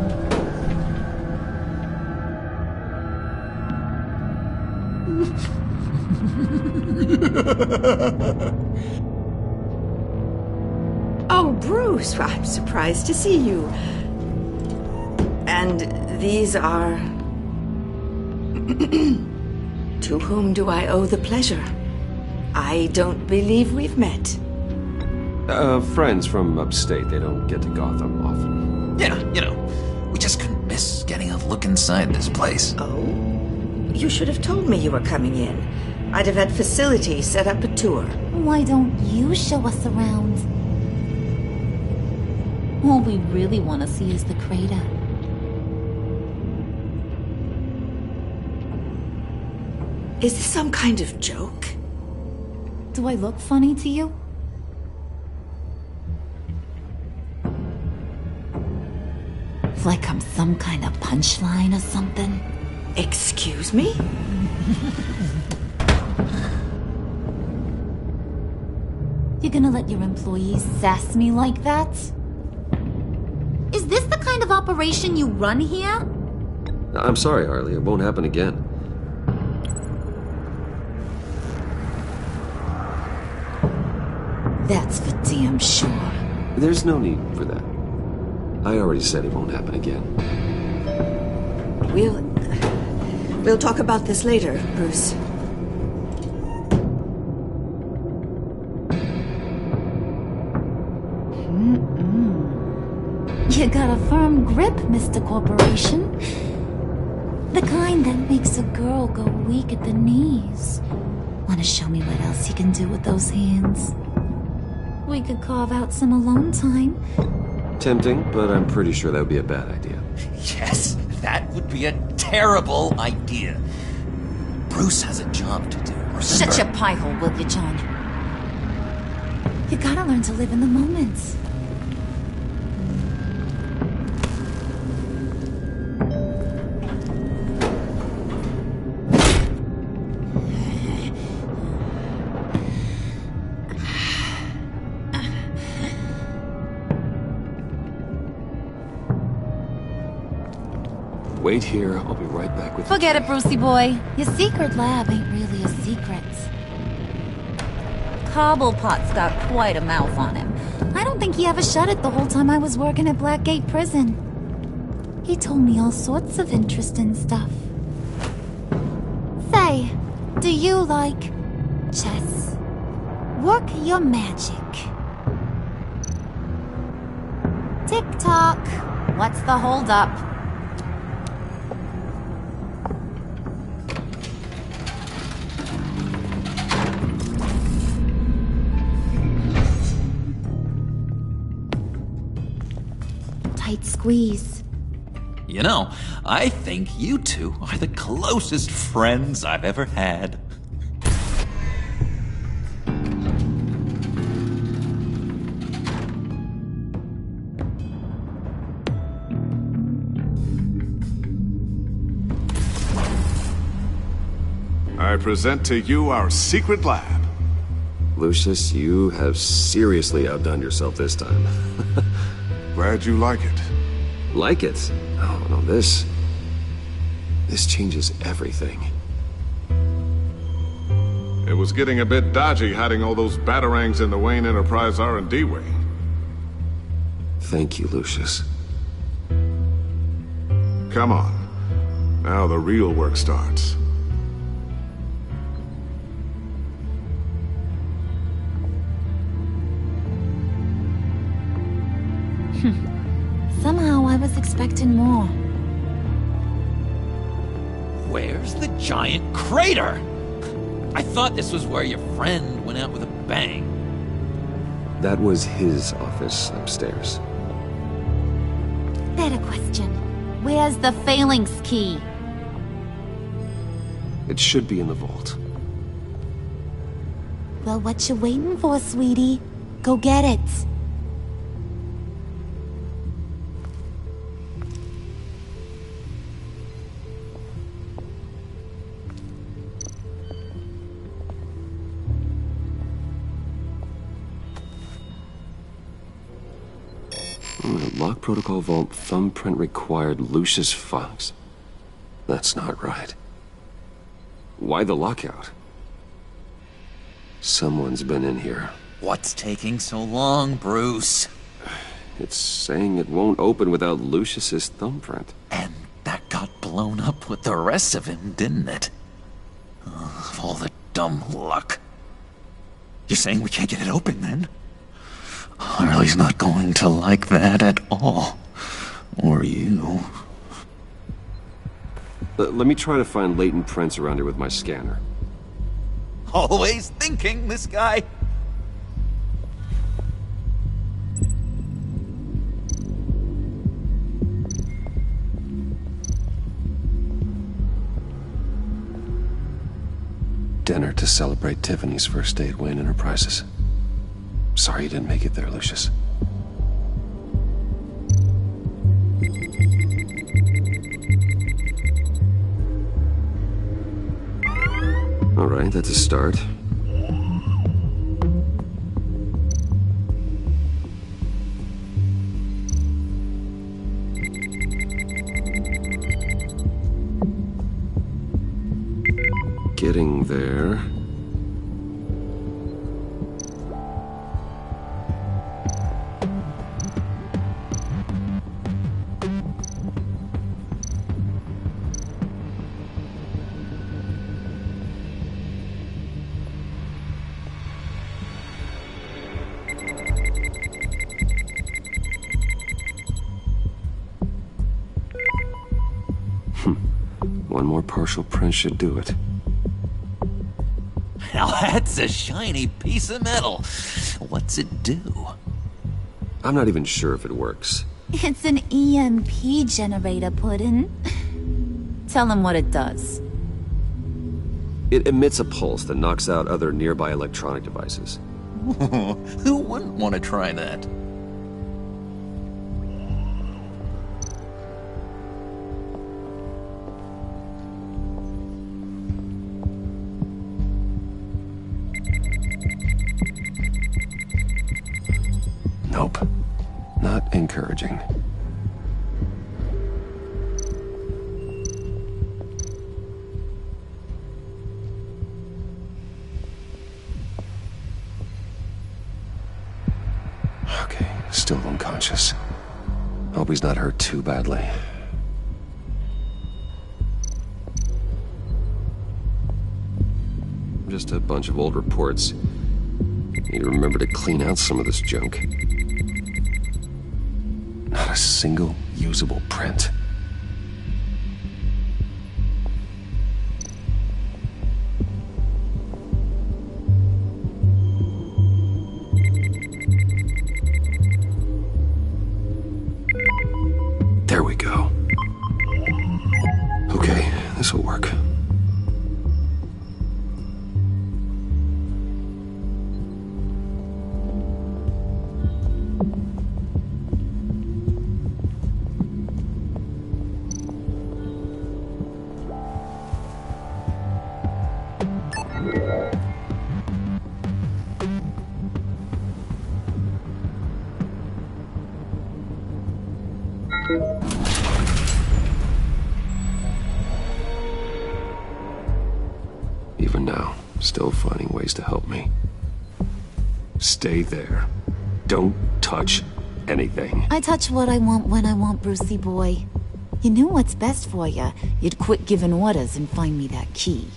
Speaker 2: Oh, Bruce, I'm surprised to see you. And these are... To whom do I owe the pleasure? I don't believe we've met.
Speaker 1: Friends from upstate. They don't get to Gotham often.
Speaker 11: Yeah, we just couldn't miss getting a look inside this place.
Speaker 2: Oh? You should have told me you were coming in. I'd have had facilities set up a tour.
Speaker 13: Why don't you show us around? All we really want to see is the crater.
Speaker 2: Is this some kind of joke?
Speaker 13: Do I look funny to you? Like I'm some kind of punchline or something?
Speaker 2: Excuse me?
Speaker 13: You gonna let your employees sass me like that? Is this the kind of operation you run here?
Speaker 1: I'm sorry, Harley. It won't happen again.
Speaker 13: That's for damn sure.
Speaker 1: There's no need for that. I already said it won't happen again.
Speaker 2: We'll talk about this later, Bruce.
Speaker 13: You got a firm grip, Mr. Corporation. The kind that makes a girl go weak at the knees. Wanna show me what else you can do with those hands? We could carve out some alone time.
Speaker 1: Tempting, but I'm pretty sure that would be a bad idea.
Speaker 11: Yes, that would be a terrible idea. Bruce has a job to do. Remember?
Speaker 13: Shut your pie hole, will you, John? You gotta learn to live in the moment.
Speaker 1: Wait here. I'll be right back with you.
Speaker 13: Forget it, Brucey boy. Your secret lab ain't really a secret. Cobblepot's got quite a mouth on him. I don't think he ever shut it the whole time I was working at Blackgate Prison. He told me all sorts of interesting stuff. Say, do you like chess? Work your magic. Tick-tock. What's the holdup? tight squeeze.
Speaker 11: You know, I think you two are the closest friends I've ever had.
Speaker 9: I present to you our secret lab.
Speaker 1: Lucius, you have seriously outdone yourself this time.
Speaker 9: Glad you like it.
Speaker 1: Like it? Oh, no, this changes everything.
Speaker 9: It was getting a bit dodgy hiding all those batarangs in the Wayne Enterprise R&D wing.
Speaker 1: Thank you, Lucius.
Speaker 9: Come on. Now the real work starts.
Speaker 13: Somehow I was expecting more.
Speaker 11: Where's the giant crater? I thought this was where your friend went out with a bang.
Speaker 1: That was his office upstairs.
Speaker 13: Better question. Where's the phalanx key?
Speaker 1: It should be in the vault.
Speaker 13: Well, what you waiting for, sweetie? Go get it.
Speaker 1: Lock protocol vault thumbprint required Lucius Fox. That's not right. Why the lockout? Someone's been in here.
Speaker 11: What's taking so long, Bruce?
Speaker 1: It's saying it won't open without Lucius's thumbprint.
Speaker 11: And that got blown up with the rest of him, didn't it? Of all the dumb luck. You're saying we can't get it open, then? Harley's not going to like that at all. Or you.
Speaker 1: Let me try to find latent prints around here with my scanner.
Speaker 11: Always thinking, this guy.
Speaker 1: Dinner to celebrate Tiffany's first day at Wayne Enterprises. Sorry you didn't make it there, Lucius. All right, that's a start. Getting there. One more partial print should do it.
Speaker 11: Now that's a shiny piece of metal. What's it do?
Speaker 1: I'm not even sure if it works.
Speaker 13: It's an EMP generator, Puddin'. Tell him what it does.
Speaker 1: It emits a pulse that knocks out other nearby electronic devices.
Speaker 11: Who wouldn't want to try that?
Speaker 1: Nope. Not encouraging. Okay, still unconscious. Hope he's not hurt too badly. Just a bunch of old reports. Need to remember to clean out some of this junk. Not a single usable print. There we go. Okay, this'll work. Even now, still finding ways to help me. Stay there. Don't touch anything.
Speaker 13: I touch what I want when I want, Brucey boy. You knew what's best for you. You'd quit giving orders and find me that key.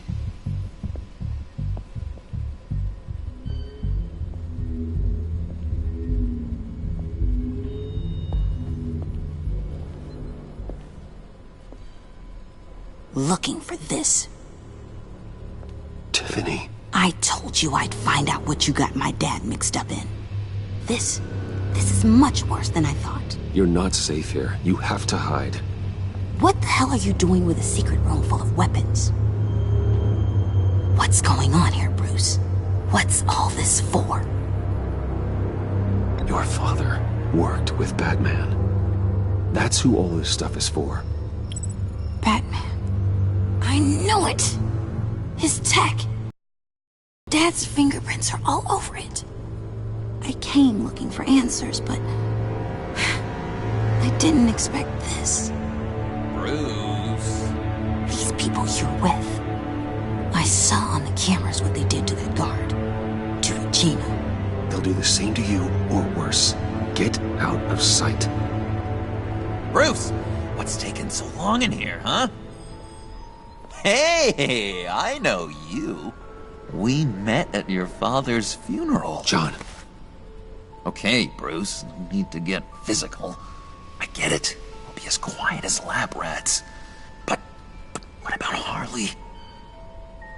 Speaker 13: Looking for this.
Speaker 1: Tiffany.
Speaker 15: I told you I'd find out what you got my dad mixed up in. This is much worse than I thought.
Speaker 1: You're not safe here. You have to hide.
Speaker 15: What the hell are you doing with a secret room full of weapons? What's going on here, Bruce? What's all this for?
Speaker 1: Your father worked with Batman. That's who all this stuff is for.
Speaker 15: Batman. I knew it! His tech. Dad's fingerprints are all over it. I came looking for answers, but I didn't expect this.
Speaker 11: Bruce.
Speaker 15: These people you're with. I saw on the cameras what they did to that guard. To Regina.
Speaker 1: They'll do the same to you, or worse. Get out of sight.
Speaker 11: Bruce, what's taking so long in here, huh? Hey, I know you. We met at your father's funeral.
Speaker 1: John.
Speaker 11: Okay, Bruce, no need to get physical. I get it. We'll be as quiet as lab rats. But what about Harley?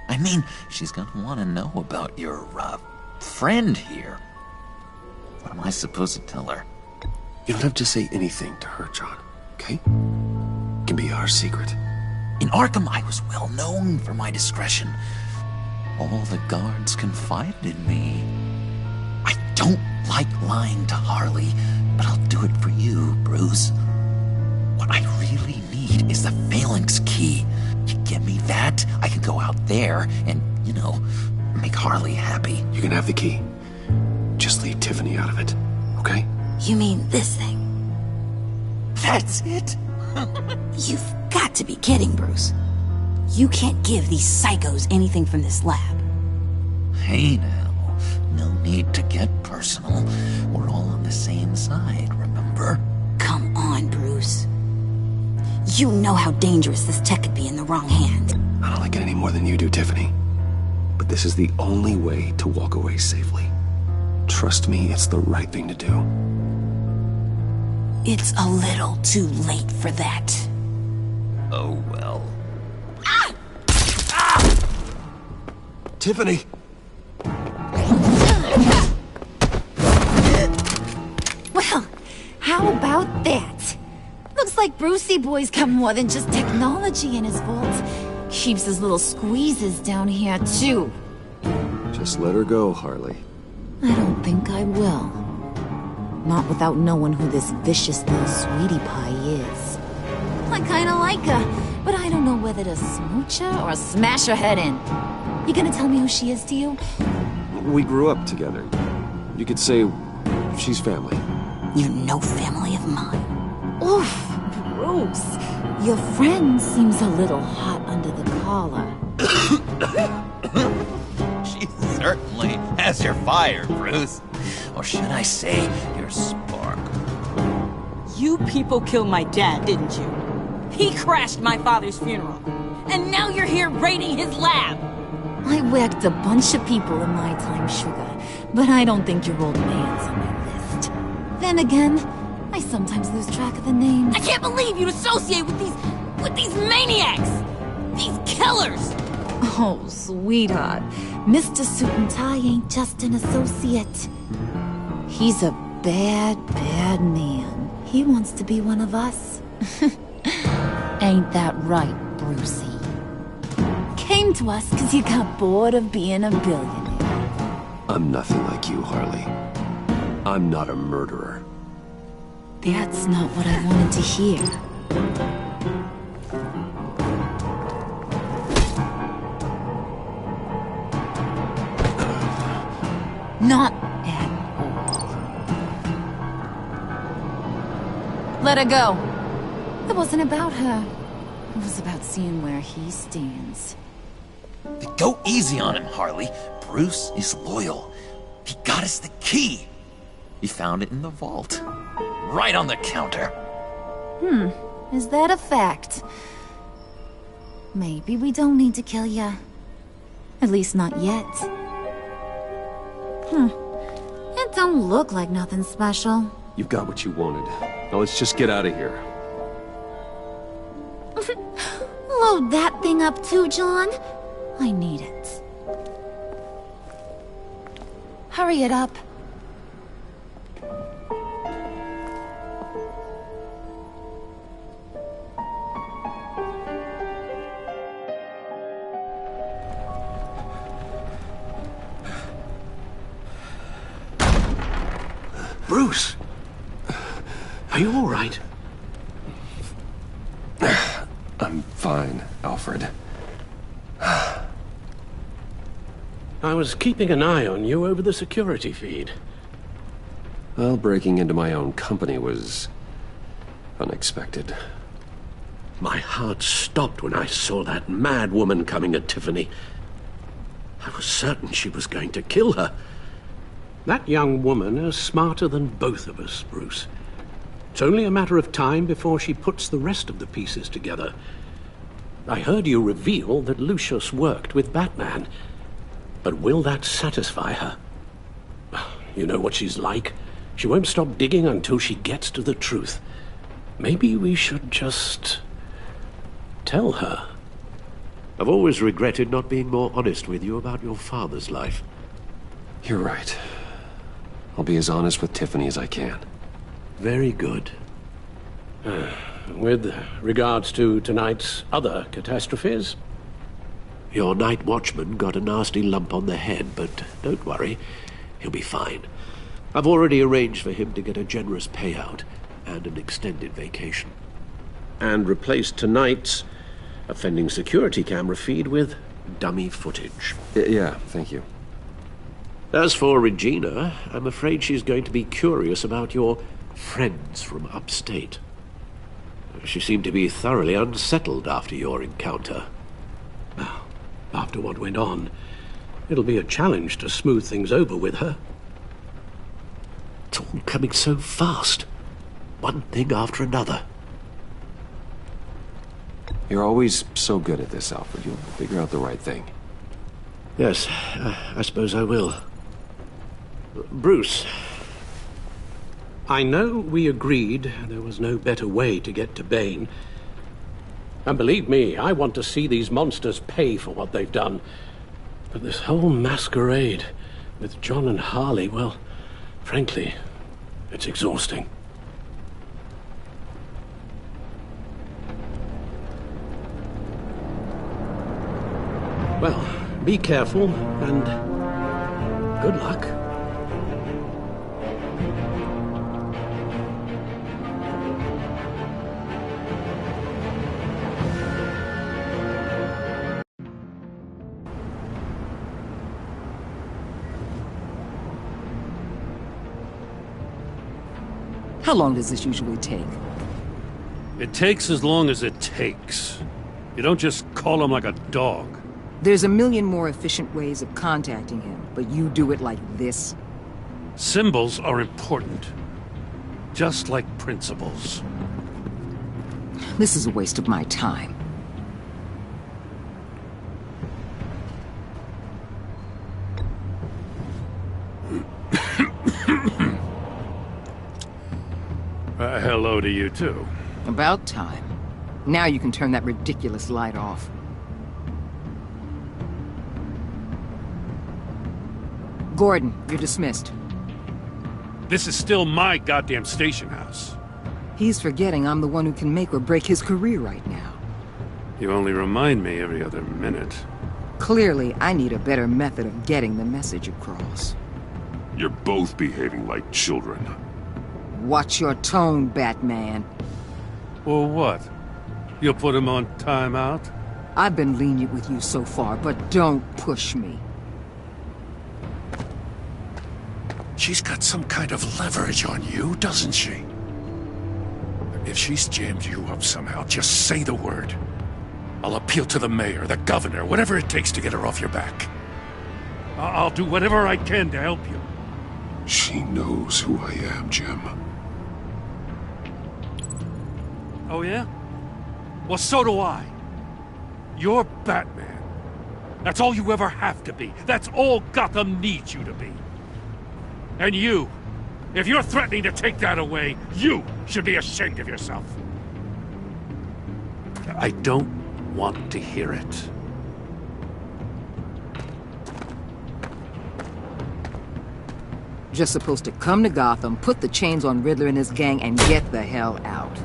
Speaker 11: I mean, she's gonna want to know about your, friend here. What am I supposed to tell her?
Speaker 1: You don't have to say anything to her, John, okay? It can be our secret.
Speaker 11: In Arkham, I was well known for my discretion. All the guards confided in me. I don't like lying to Harley, but I'll do it for you, Bruce. What I really need is the phalanx key. You give me that, I can go out there and, make Harley happy.
Speaker 1: You can have the key. Just leave Tiffany out of it, okay?
Speaker 15: You mean this thing?
Speaker 11: That's it?
Speaker 15: You've got to be kidding, Bruce. You can't give these psychos anything from this lab.
Speaker 11: Hey now, no need to get personal. We're all on the same side, remember?
Speaker 15: Come on, Bruce. You know how dangerous this tech could be in the wrong hand.
Speaker 1: I don't like it any more than you do, Tiffany. But this is the only way to walk away safely. Trust me, it's the right thing to do.
Speaker 15: It's a little too late for that.
Speaker 11: Oh, well.
Speaker 1: Tiffany!
Speaker 13: Well, how about that? Looks like Brucey Boy's got more than just technology in his vault. Keeps his little squeezes down here, too.
Speaker 1: Just let her go, Harley.
Speaker 13: I don't think I will. Not without knowing who this vicious little sweetie pie is. I kinda like her, but I don't know whether to smooch her or smash her head in. You gonna tell me who she is to you?
Speaker 1: We grew up together. You could say she's family.
Speaker 15: You're no family of mine.
Speaker 13: Oof, Bruce. Your friend seems a little hot under the collar.
Speaker 11: She certainly has your fire, Bruce. Or should I say, your spark.
Speaker 6: You people killed my dad, didn't you? He crashed my father's funeral. And now you're here raiding his lab.
Speaker 13: I whacked a bunch of people in my time, Sugar, but I don't think your old man's on my list. Then again, I sometimes lose track of the names.
Speaker 6: I can't believe you'd associate with these maniacs! These killers!
Speaker 13: Oh, sweetheart. Mr. Suit and Tie ain't just an associate. He's a bad, bad man. He wants to be one of us. Ain't that right, Brucey? Came to us because you got bored of being a billionaire.
Speaker 1: I'm nothing like you, Harley. I'm not a murderer.
Speaker 13: That's not what I wanted to hear. Not at all. Let her go. It wasn't about her. It was about seeing where he stands.
Speaker 11: Go easy on him, Harley. Bruce is loyal. He got us the key. He found it in the vault. Right on the counter.
Speaker 13: Is that a fact? Maybe we don't need to kill ya. At least not yet. It don't look like nothing special.
Speaker 1: You've got what you wanted. Now let's just get out of here.
Speaker 13: Load that thing up too, John. I need it. Hurry it up.
Speaker 10: Bruce! Are you all right?
Speaker 1: I'm fine, Alfred.
Speaker 10: I was keeping an eye on you over the security feed.
Speaker 1: Well, breaking into my own company was unexpected.
Speaker 10: My heart stopped when I saw that mad woman coming at Tiffany. I was certain she was going to kill her. That young woman is smarter than both of us, Bruce. It's only a matter of time before she puts the rest of the pieces together. I heard you reveal that Lucius worked with Batman. But will that satisfy her? You know what she's like. She won't stop digging until she gets to the truth. Maybe we should just tell her.
Speaker 16: I've always regretted not being more honest with you about your father's life.
Speaker 1: You're right. I'll be as honest with Tiffany as I can.
Speaker 10: Very good. With regards to tonight's other catastrophes?
Speaker 16: Your night watchman got a nasty lump on the head, but don't worry. He'll be fine. I've already arranged for him to get a generous payout and an extended vacation.
Speaker 10: And replaced tonight's offending security camera feed with dummy footage.
Speaker 1: Yeah, thank you.
Speaker 16: As for Regina, I'm afraid she's going to be curious about your friends from upstate. She seemed to be thoroughly unsettled after your encounter.
Speaker 10: After what went on, it'll be a challenge to smooth things over with her.
Speaker 16: It's all coming so fast. One thing after another.
Speaker 1: You're always so good at this, Alfred. You'll figure out the right thing.
Speaker 16: Yes, I suppose I will. Bruce.
Speaker 10: I know we agreed there was no better way to get to Bane. And believe me, I want to see these monsters pay for what they've done. But this whole masquerade with John and Harley, well, frankly, it's exhausting. Well, be careful and good luck.
Speaker 2: How long does this usually take?
Speaker 4: It takes as long as it takes. You don't just call him like a dog.
Speaker 2: There's a million more efficient ways of contacting him, but you do it like this?
Speaker 4: Symbols are important. Just like principles.
Speaker 2: This is a waste of my time.
Speaker 4: Hello to you, too.
Speaker 2: About time. Now you can turn that ridiculous light off. Gordon, you're dismissed.
Speaker 4: This is still my goddamn station house.
Speaker 2: He's forgetting I'm the one who can make or break his career right now.
Speaker 4: You only remind me every other minute.
Speaker 2: Clearly, I need a better method of getting the message across.
Speaker 3: You're both behaving like children.
Speaker 2: Watch your tone, Batman.
Speaker 4: Or what? You'll put him on timeout?
Speaker 2: I've been lenient with you so far, but don't push me.
Speaker 17: She's got some kind of leverage on you, doesn't she? If she's jammed you up somehow, just say the word. I'll appeal to the mayor, the governor, whatever it takes to get her off your back.
Speaker 4: I'll do whatever I can to help you.
Speaker 3: She knows who I am, Jim.
Speaker 4: Oh yeah? Well, so do I. You're Batman. That's all you ever have to be. That's all Gotham needs you to be. And you, if you're threatening to take that away, you should be ashamed of yourself.
Speaker 17: I don't want to hear it.
Speaker 2: Just supposed to come to Gotham, put the chains on Riddler and his gang, and get the hell out.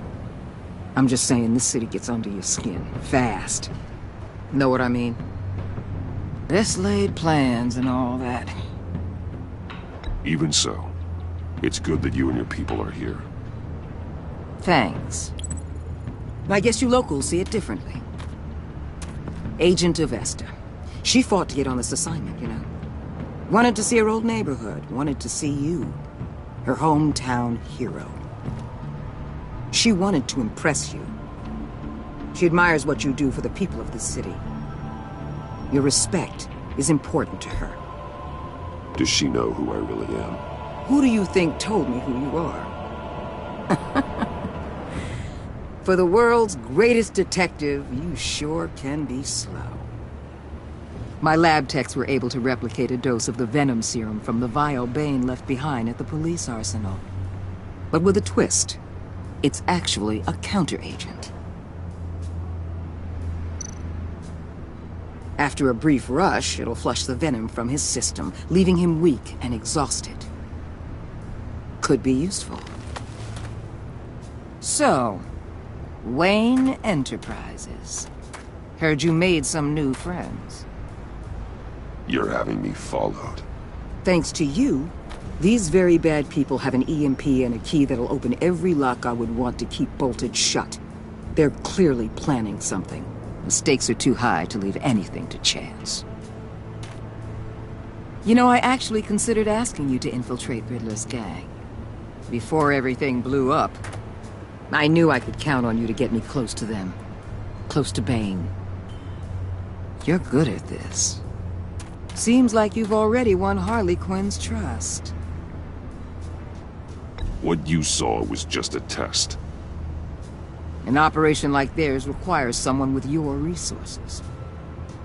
Speaker 2: I'm just saying, this city gets under your skin. Fast. Know what I mean? This laid plans and all that.
Speaker 3: Even so, it's good that you and your people are here.
Speaker 2: Thanks. I guess you locals see it differently. Agent Avesta. She fought to get on this assignment, you know. Wanted to see her old neighborhood. Wanted to see you. Her hometown hero. She wanted to impress you. She admires what you do for the people of this city. Your respect is important to her.
Speaker 3: Does she know who I really am?
Speaker 2: Who do you think told me who you are? For the world's greatest detective, you sure can be slow. My lab techs were able to replicate a dose of the venom serum from the vial Bane left behind at the police arsenal. But with a twist. It's actually a counteragent. After a brief rush, it'll flush the venom from his system, leaving him weak and exhausted. Could be useful. So, Wayne Enterprises. Heard you made some new friends.
Speaker 3: You're having me followed.
Speaker 2: Thanks to you, these very bad people have an EMP and a key that'll open every lock I would want to keep bolted shut. They're clearly planning something. The stakes are too high to leave anything to chance. You know, I actually considered asking you to infiltrate Riddler's gang. Before everything blew up, I knew I could count on you to get me close to them. Close to Bane. You're good at this. Seems like you've already won Harley Quinn's trust.
Speaker 3: What you saw was just a test.
Speaker 2: An operation like theirs requires someone with your resources.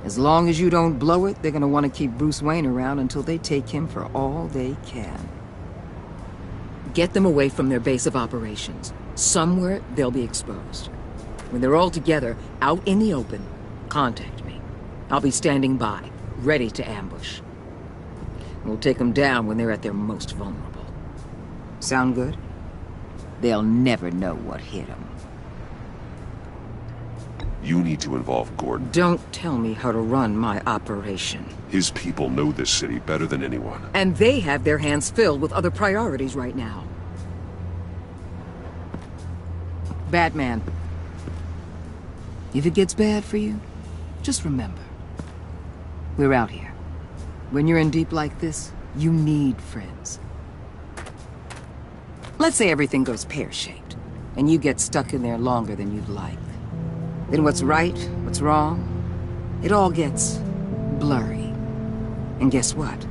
Speaker 2: As long as you don't blow it, they're gonna want to keep Bruce Wayne around until they take him for all they can. Get them away from their base of operations. Somewhere they'll be exposed. When they're all together, out in the open, contact me. I'll be standing by, ready to ambush. We'll take them down when they're at their most vulnerable. Sound good? They'll never know what hit them.
Speaker 3: You need to involve Gordon.
Speaker 2: Don't tell me how to run my operation.
Speaker 3: His people know this city better than anyone.
Speaker 2: And they have their hands filled with other priorities right now. Batman. If it gets bad for you, just remember. We're out here. When you're in deep like this, you need friends. Let's say everything goes pear-shaped, and you get stuck in there longer than you'd like. Then what's right, what's wrong, it all gets blurry. And guess what?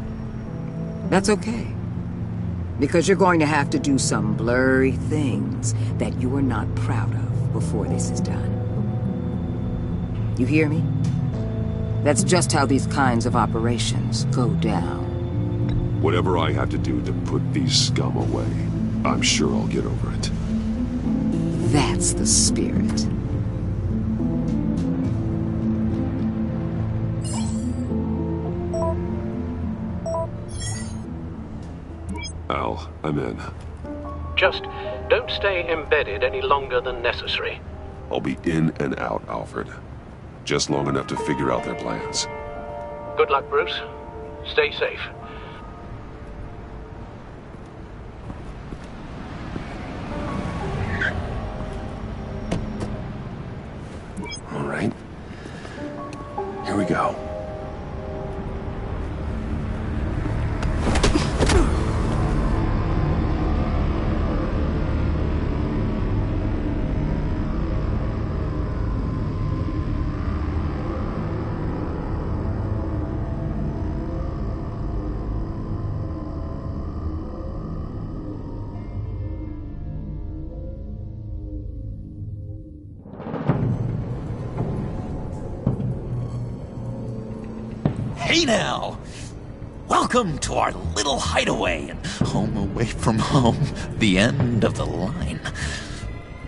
Speaker 2: That's okay. Because you're going to have to do some blurry things that you are not proud of before this is done. You hear me? That's just how these kinds of operations go down.
Speaker 3: Whatever I have to do to put these scum away, I'm sure I'll get over it.
Speaker 2: That's the spirit.
Speaker 3: Al, I'm in.
Speaker 10: Just Don't stay embedded any longer than necessary.
Speaker 3: I'll be in and out, Alfred. Just long enough to figure out their plans.
Speaker 10: Good luck, Bruce. Stay safe.
Speaker 3: All right. Here we go.
Speaker 11: Hey now! Welcome to our little hideaway and home away from home, the end of the line.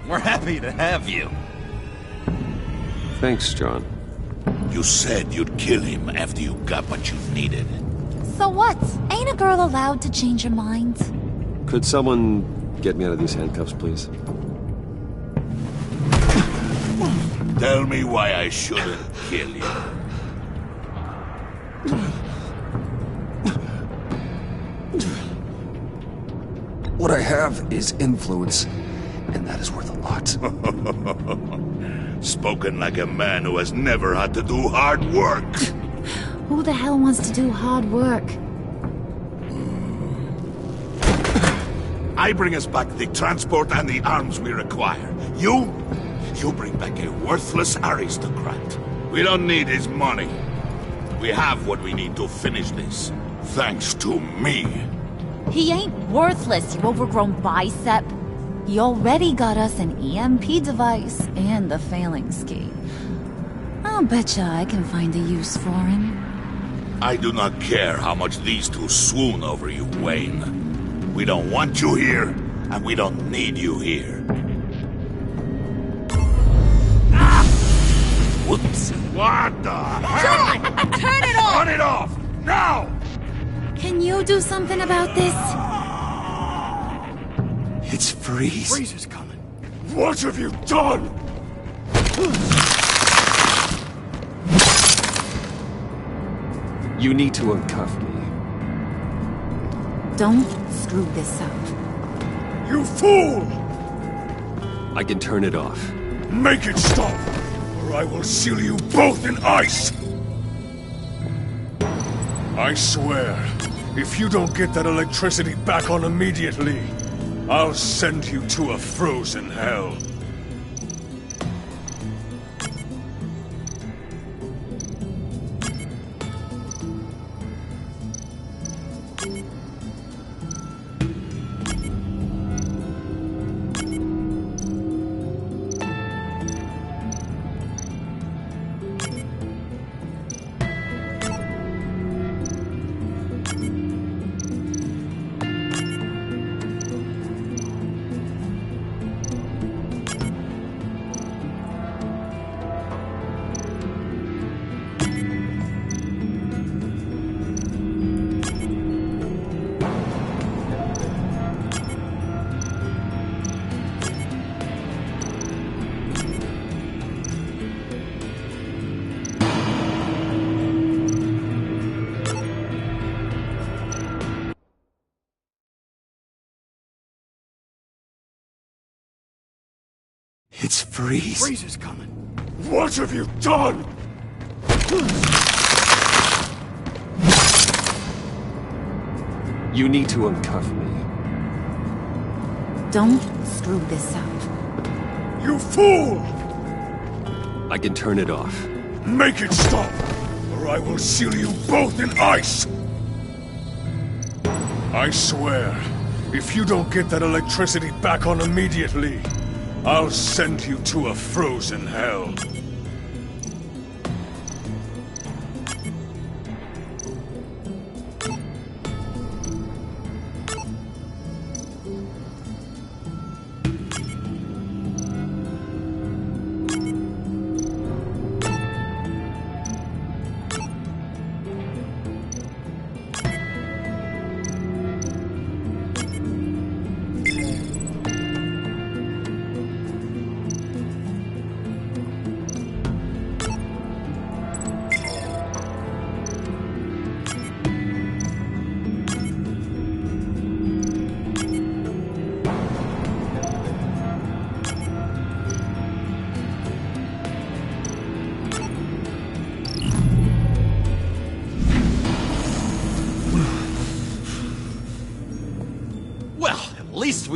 Speaker 11: We're happy to have you.
Speaker 1: Thanks, John.
Speaker 8: You said you'd kill him after you got what you needed.
Speaker 13: So what? Ain't a girl allowed to change her mind?
Speaker 1: Could someone get me out of these handcuffs, please?
Speaker 8: Tell me why I shouldn't kill you.
Speaker 1: What I have is influence, and that is worth a lot.
Speaker 8: Spoken like a man who has never had to do hard work.
Speaker 13: Who the hell wants to do hard work?
Speaker 8: I bring us back the transport and the arms we require. You bring back a worthless aristocrat. We don't need his money. We have what we need to finish this. Thanks to me.
Speaker 13: He ain't worthless, you overgrown bicep. He already got us an EMP device and the failing ski. I'll betcha I can find a use for him.
Speaker 8: I do not care how much these two swoon over you, Wayne. We don't want you here, and we don't need you here. Whoops. What the hell?
Speaker 13: John! Turn it off!
Speaker 8: Turn it off! Now!
Speaker 13: Can you do something about this?
Speaker 11: It's Freeze.
Speaker 17: Freeze is coming.
Speaker 8: What have you done?
Speaker 1: You need to uncuff me.
Speaker 13: Don't screw this up.
Speaker 8: You fool!
Speaker 1: I can turn it off.
Speaker 8: Make it stop, or I will seal you both in ice!
Speaker 5: I swear, if you don't get that electricity back on immediately, I'll send you to a frozen hell.
Speaker 11: It's Freeze.
Speaker 17: Freeze is coming.
Speaker 8: What have you done?
Speaker 1: You need to uncuff me.
Speaker 13: Don't screw this up.
Speaker 8: You fool!
Speaker 1: I can turn it off.
Speaker 8: Make it stop, or I will seal you both in ice!
Speaker 5: I swear, if you don't get that electricity back on immediately, I'll send you to a frozen hell.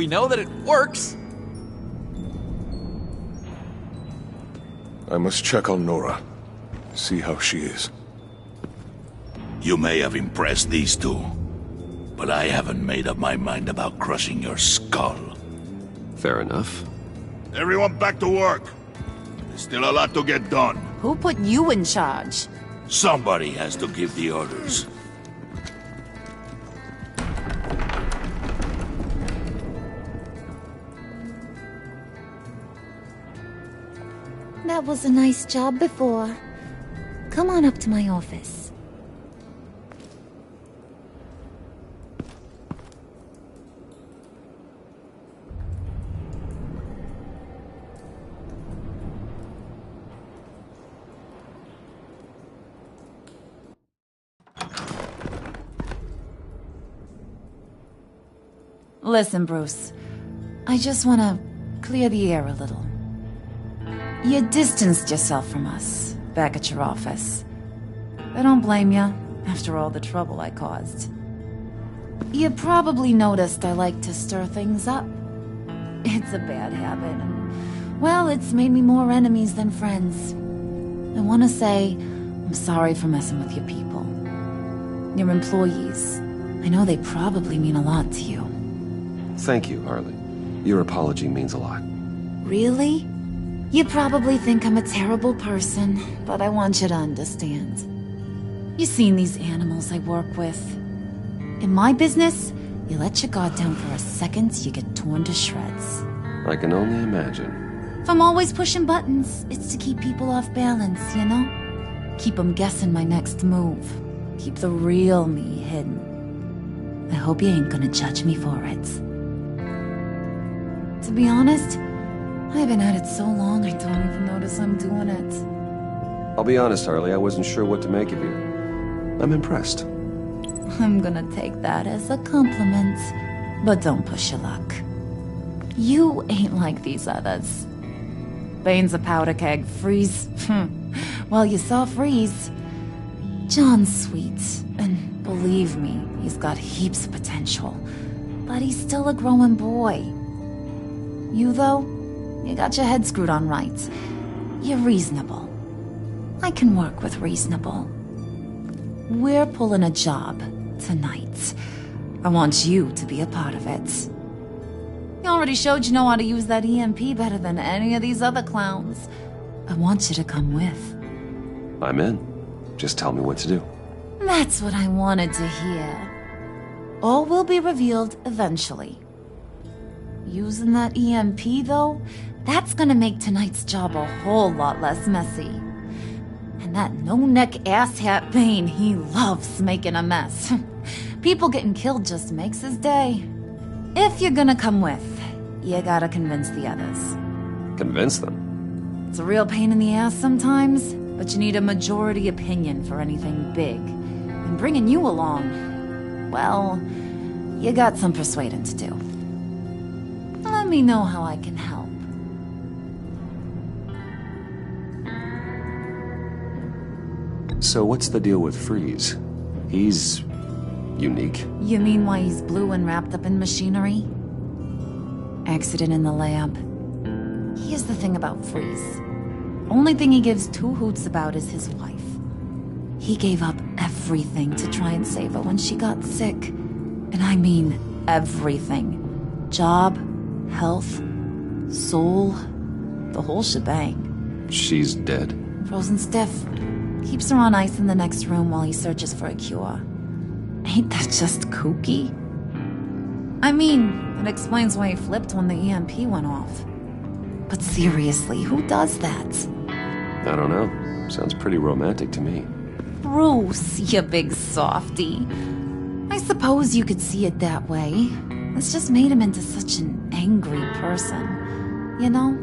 Speaker 18: we know that it works.
Speaker 17: I must check on Nora. See how she is.
Speaker 8: You may have impressed these two, but I haven't made up my mind about crushing your skull.
Speaker 1: Fair enough.
Speaker 8: Everyone back to work. There's still a lot to get done.
Speaker 6: Who put you in charge?
Speaker 8: Somebody has to give the orders.
Speaker 13: That was a nice job before. Come on up to my office.
Speaker 6: Listen, Bruce. I just want to clear the air a little. You distanced yourself from us, back at your office. I don't blame you, after all the trouble I caused. You probably noticed I like to stir things up. It's a bad habit, and, well, it's made me more enemies than friends. I want to say I'm sorry for messing with your people. Your employees. I know they probably mean a lot to you.
Speaker 1: Thank you, Harley. Your apology means a lot.
Speaker 6: Really? You probably think I'm a terrible person, but I want you to understand. You've seen these animals I work with. In my business, you let your guard down for a second, you get torn to shreds.
Speaker 1: I can only imagine.
Speaker 6: If I'm always pushing buttons, it's to keep people off balance, you know? Keep them guessing my next move. Keep the real me hidden. I hope you ain't gonna judge me for it. To be honest, I've been at it so long I don't even notice I'm doing it.
Speaker 1: I'll be honest, Harley, I wasn't sure what to make of you. I'm impressed.
Speaker 6: I'm gonna take that as a compliment, but don't push your luck. You ain't like these others. Bane's a powder keg, Freeze. Well, you saw Freeze. John's sweet, and believe me, he's got heaps of potential. But he's still a growing boy. You, though, you got your head screwed on right. You're reasonable. I can work with reasonable. We're pulling a job tonight. I want you to be a part of it. You already showed you know how to use that EMP better than any of these other clowns. I want you to come with.
Speaker 1: I'm in. Just tell me what to do.
Speaker 6: That's what I wanted to hear. All will be revealed eventually. Using that EMP, though, that's gonna make tonight's job a whole lot less messy. And that no-neck asshat Bane, he loves making a mess. People getting killed just makes his day. If you're gonna come with, you gotta convince the others.
Speaker 1: Convince them?
Speaker 6: It's a real pain in the ass sometimes, but you need a majority opinion for anything big. And bringing you along, well, you got some persuading to do. Let me know how I can help.
Speaker 1: So what's the deal with Freeze? He's unique.
Speaker 6: You mean why he's blue and wrapped up in machinery? Accident in the lab. Here's the thing about Freeze. Only thing he gives two hoots about is his wife. He gave up everything to try and save her when she got sick. And I mean everything. Job, health, soul, the whole shebang.
Speaker 1: She's dead?
Speaker 6: Frozen stiff. Keeps her on ice in the next room while he searches for a cure. Ain't that just kooky? I mean, it explains why he flipped when the EMP went off. But seriously, who does that?
Speaker 1: I don't know. Sounds pretty romantic to me.
Speaker 6: Bruce, you big softy. I suppose you could see it that way. It's just made him into such an angry person. You know?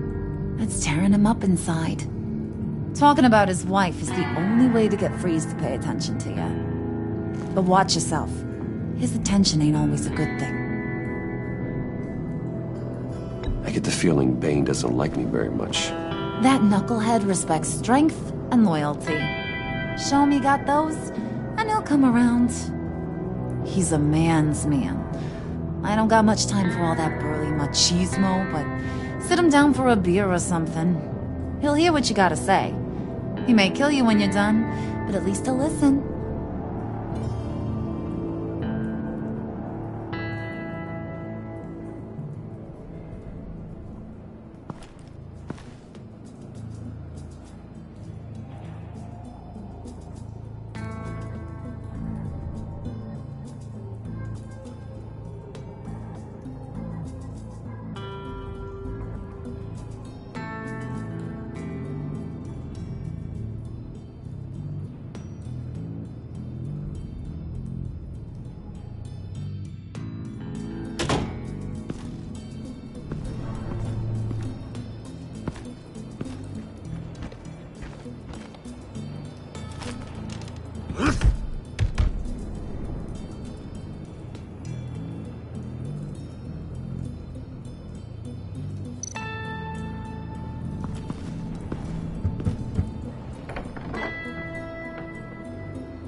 Speaker 6: It's tearing him up inside. Talking about his wife is the only way to get Freeze to pay attention to you. But watch yourself. His attention ain't always a good thing.
Speaker 1: I get the feeling Bane doesn't like me very much.
Speaker 6: That knucklehead respects strength and loyalty. Show him he got those, and he'll come around. He's a man's man. I don't got much time for all that burly machismo, but sit him down for a beer or something. He'll hear what you gotta say. He may kill you when you're done, but at least he'll listen.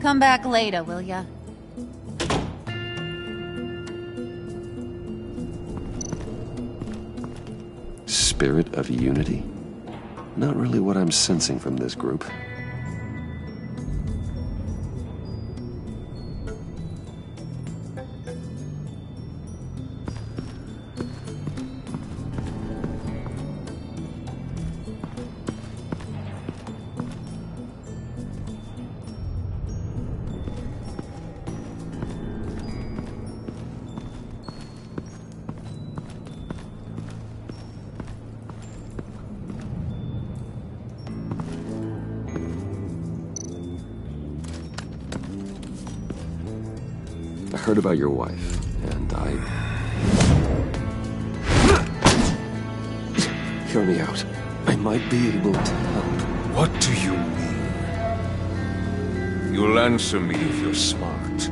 Speaker 6: Come back later, will ya?
Speaker 1: Spirit of unity? Not really what I'm sensing from this group. I heard about your wife, and Hear me out. I might be able to help.
Speaker 18: What do you mean? You'll answer me if you're smart,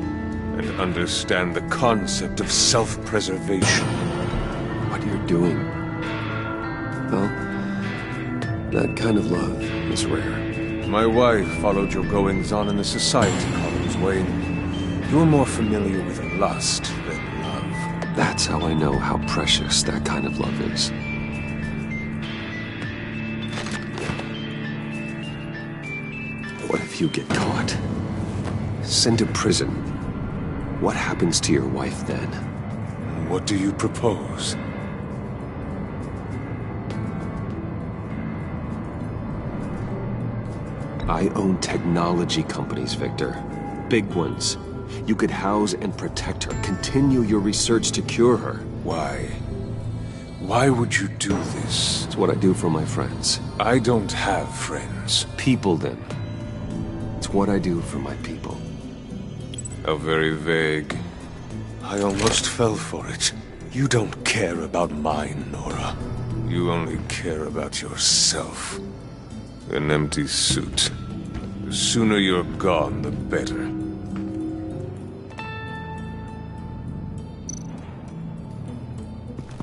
Speaker 18: and understand the concept of self-preservation.
Speaker 1: What you're doing? Well, that kind of love is rare.
Speaker 18: My wife followed your goings-on in the society columns, Wayne. You're more familiar with lust than love.
Speaker 1: That's how I know how precious that kind of love is. What if you get caught? Sent to prison? What happens to your wife then?
Speaker 18: What do you propose?
Speaker 1: I own technology companies, Victor. Big ones. You could house and protect her, continue your research to cure her.
Speaker 18: Why? Why would you do this?
Speaker 1: It's what I do for my friends.
Speaker 18: I don't have friends.
Speaker 1: People, then. It's what I do for my people.
Speaker 18: How very vague. I almost fell for it. You don't care about mine, Nora. You only care about yourself. An empty suit. The sooner you're gone, the better.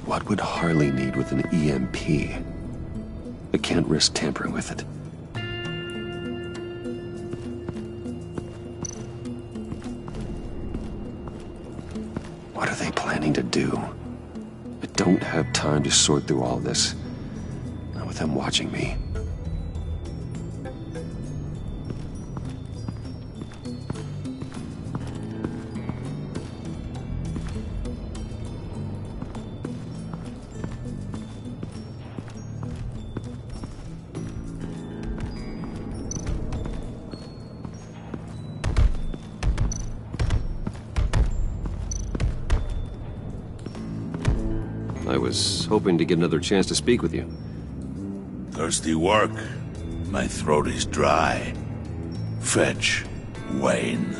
Speaker 1: What would Harley need with an EMP? I can't risk tampering with it. What are they planning to do? I don't have time to sort through all this. Not with them watching me. I was hoping to get another chance to speak with you.
Speaker 8: Thirsty work? My throat is dry. Fetch, Wayne.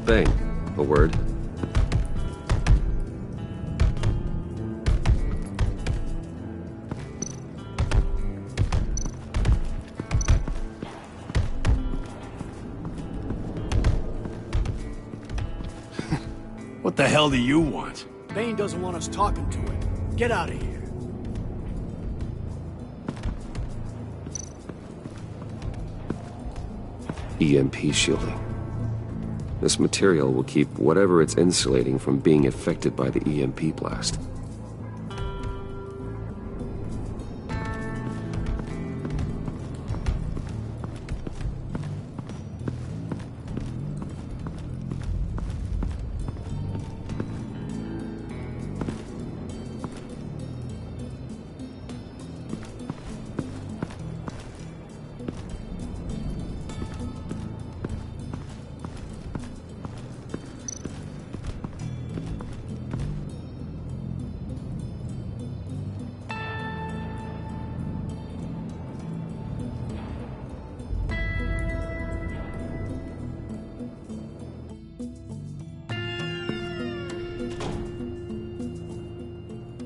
Speaker 1: Bang. A word.
Speaker 5: What the hell do you want?
Speaker 19: Bane doesn't want us talking to him. Get out of here.
Speaker 1: EMP shielding. This material will keep whatever it's insulating from being affected by the EMP blast.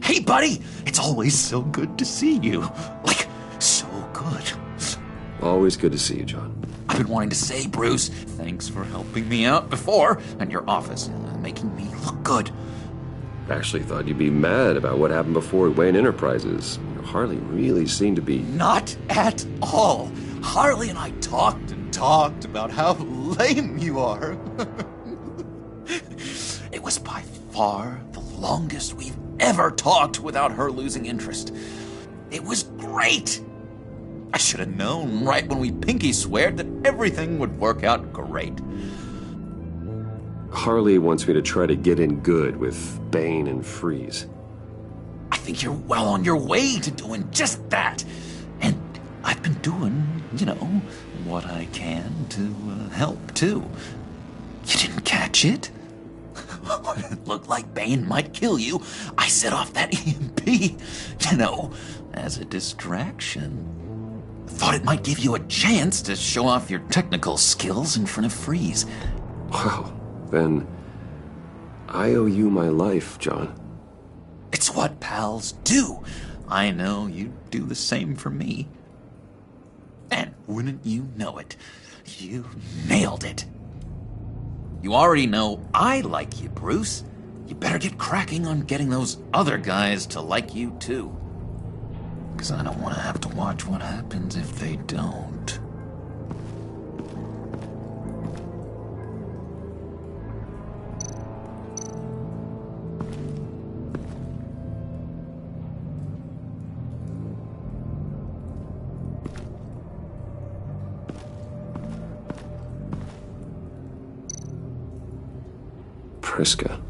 Speaker 11: Hey, buddy! It's always so good to see you. Like, so good.
Speaker 1: Always good to see you, John.
Speaker 11: I've been wanting to say, Bruce, thanks for helping me out before, and your office, making me look good.
Speaker 1: Actually thought you'd be mad about what happened before at Wayne Enterprises. Harley really seemed to be...
Speaker 11: Not at all. Harley and I talked and talked about how lame you are. It was by far the longest we've ever talked without her losing interest. It was great. I should have known right when we pinky sweared that everything would work out great.
Speaker 1: Harley wants me to try to get in good with Bane and Freeze.
Speaker 11: I think you're well on your way to doing just that. And I've been doing, what I can to help, too. You didn't catch it? It looked like Bane might kill you. I set off that EMP, as a distraction. Thought it might give you a chance to show off your technical skills in front of Freeze.
Speaker 1: Wow, then I owe you my life, John.
Speaker 11: It's what pals do. I know you'd do the same for me. And wouldn't you know it, you nailed it. You already know I like you, Bruce. You better get cracking on getting those other guys to like you, too. Because I don't want to have to watch what happens if they don't.
Speaker 1: Priska.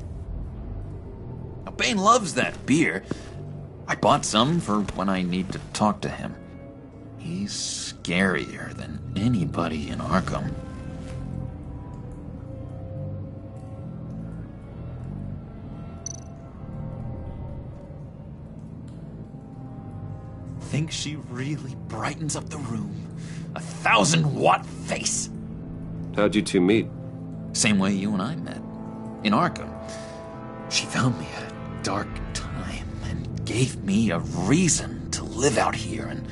Speaker 11: Now, Bane loves that beer. I bought some for when I need to talk to him. He's scarier than anybody in Arkham. Think she really brightens up the room. 1,000-watt face.
Speaker 1: How'd you two meet?
Speaker 11: Same way you and I met. In Arkham. She found me at a dark time and gave me a reason to live out here and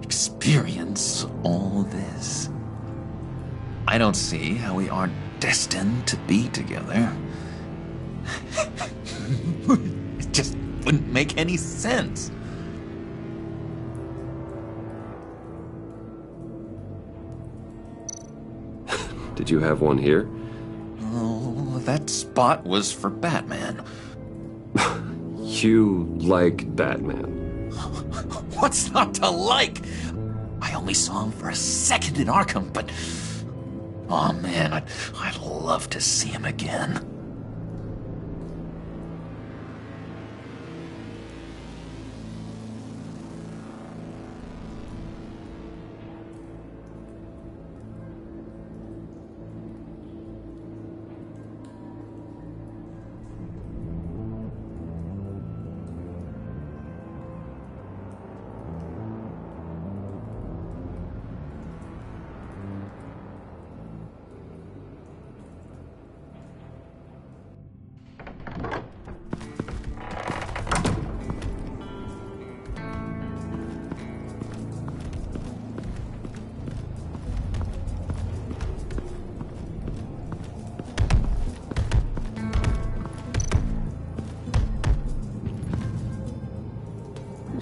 Speaker 11: experience all this. I don't see how we aren't destined to be together. It just wouldn't make any sense.
Speaker 1: Did you have one here?
Speaker 11: Oh, that spot was for Batman.
Speaker 1: You like Batman?
Speaker 11: What's not to like? I only saw him for a second in Arkham, but... Oh man, I'd love to see him again.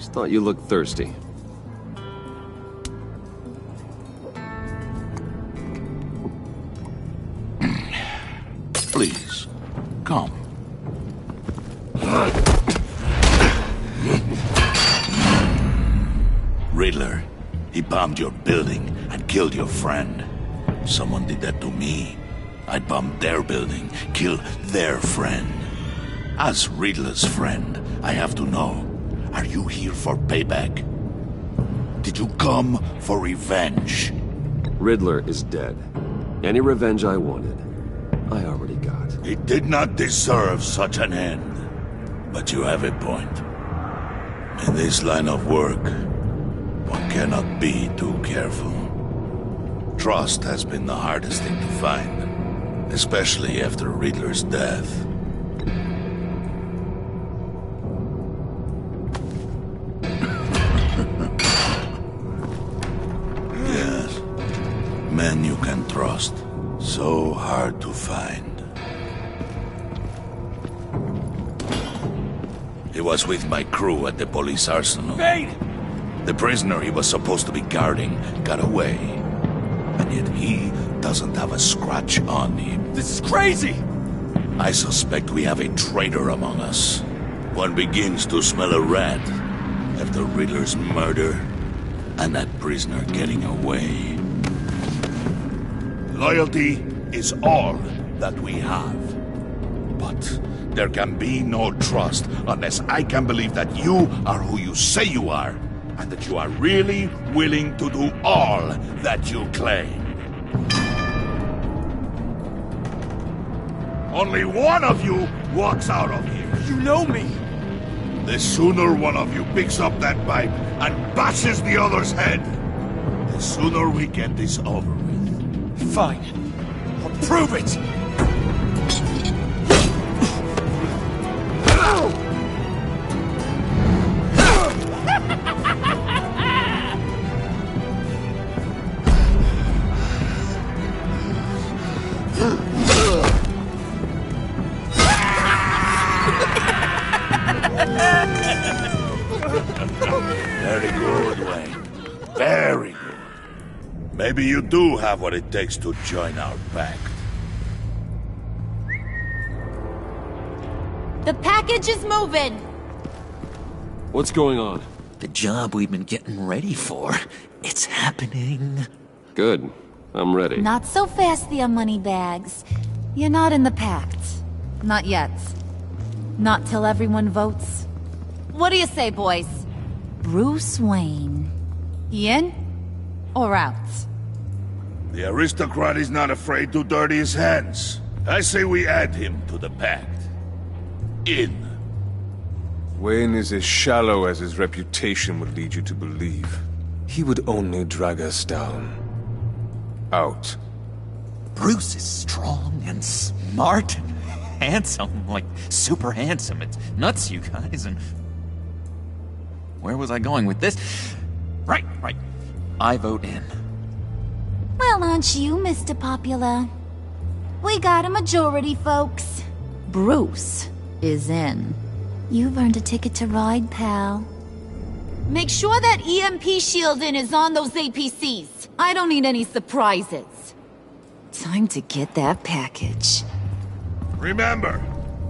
Speaker 1: Always thought you looked thirsty.
Speaker 8: Please, come. Riddler, he bombed your building and killed your friend. Someone did that to me. I'd bomb their building, kill their friend. As Riddler's friend, I have to know, are you here for payback? Did you come for revenge?
Speaker 1: Riddler is dead. Any revenge I wanted, I already got.
Speaker 8: He did not deserve such an end. But you have a point. In this line of work, one cannot be too careful. Trust has been the hardest thing to find, especially after Riddler's death. Yes, men you can trust. So hard to find. He was with my crew at the police arsenal.
Speaker 4: Bane!
Speaker 8: The prisoner he was supposed to be guarding got away. And yet he doesn't have a scratch on him.
Speaker 4: This is crazy!
Speaker 8: I suspect we have a traitor among us. One begins to smell a rat after Riddler's murder and that prisoner getting away. Loyalty is all that we have. But there can be no trust unless I can believe that you are who you say you are, and that you are really willing to do all that you claim. Only one of you walks out of here.
Speaker 4: You know me!
Speaker 8: The sooner one of you picks up that pipe and bashes the other's head, the sooner we get this over with.
Speaker 4: Fine. I'll prove it!
Speaker 8: Very good, Wayne. Very good. Maybe you do have what it takes to join our pact.
Speaker 20: The package is moving!
Speaker 1: What's going on?
Speaker 11: The job we've been getting ready for. It's happening.
Speaker 1: Good. I'm ready.
Speaker 13: Not so fast, the Moneybags. You're not in the pact. Not yet. Not till everyone votes. What do you say, boys? Bruce Wayne. In or out?
Speaker 8: The aristocrat is not afraid to dirty his hands. I say we add him to the pact. In.
Speaker 18: Wayne is as shallow as his reputation would lead you to believe. He would only drag us down. Out.
Speaker 11: Bruce is strong and smart and handsome, like super handsome. It's nuts, you guys, and... Where was I going with this? Right. I vote in.
Speaker 13: Well, aren't you, Mr. Popular? We got a majority, folks. Bruce is in. You've earned a ticket to ride, pal.
Speaker 20: Make sure that EMP shielding is on those APCs. I don't need any surprises.
Speaker 2: Time to get that package.
Speaker 8: Remember,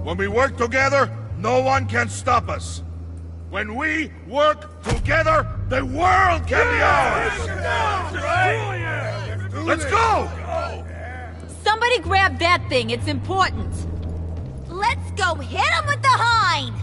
Speaker 8: when we work together, no one can stop us. When we work together, the world can be ours! Let's go!
Speaker 20: Somebody grab that thing, it's important.
Speaker 13: Let's go hit him with the hind!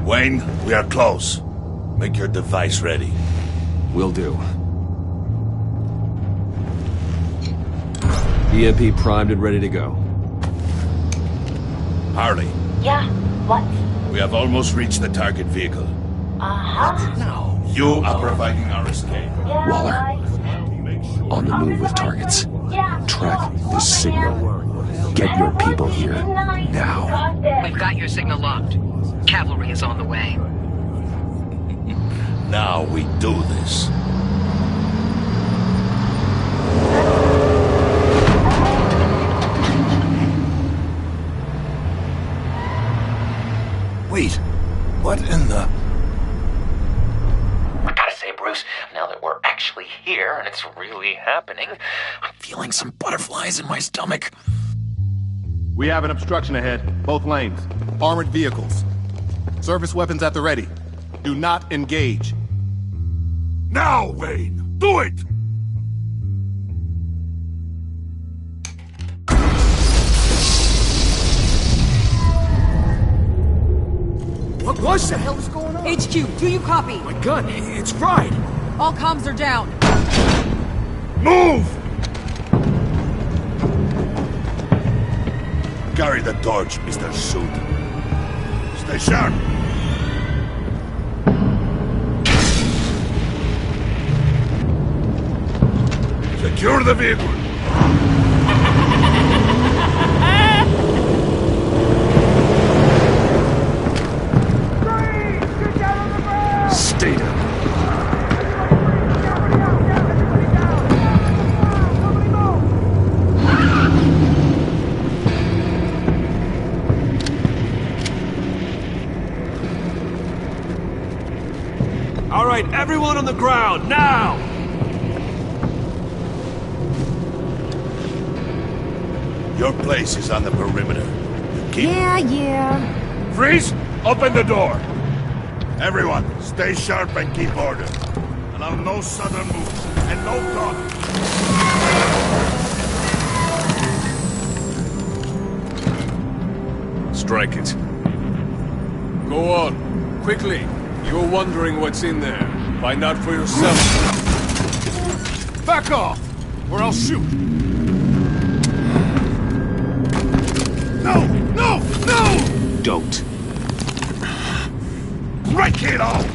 Speaker 8: Wayne, we are close. Make your device ready.
Speaker 1: Will do. EMP primed and ready to go.
Speaker 8: Harley,
Speaker 21: Yeah, what?
Speaker 8: we have almost reached the target vehicle.
Speaker 21: Uh-huh.
Speaker 8: You are providing our escape.
Speaker 1: Waller, on the move with targets. Track this signal. Get your people here, now.
Speaker 2: We've got your signal locked. Cavalry is on the way.
Speaker 8: Now we do this.
Speaker 17: Wait, what in the...
Speaker 11: I gotta say, Bruce, now that we're actually here and it's really happening, I'm feeling some butterflies in my stomach.
Speaker 9: We have an obstruction ahead, both lanes. Armored vehicles. Service weapons at the ready. Do not engage.
Speaker 17: Now, Wayne! Do it!
Speaker 19: What the hell is going on?
Speaker 2: HQ, do you copy?
Speaker 17: My gun, it's fried!
Speaker 2: All comms are down.
Speaker 17: Move!
Speaker 8: Carry the torch, Mr. Suit. Stay sharp. Secure the vehicle.
Speaker 17: Stay down.
Speaker 4: All right, everyone on the ground, now!
Speaker 8: Your place is on the perimeter. Keep...
Speaker 13: Yeah.
Speaker 17: Freeze! Open the door!
Speaker 8: Everyone, stay sharp and keep order. Allow no sudden moves, and no talk.
Speaker 9: Strike it. Go on. Quickly. You're wondering what's in there. Find out for yourself.
Speaker 17: Back off, or I'll shoot! No! No! No!
Speaker 1: Don't.
Speaker 17: Break it all!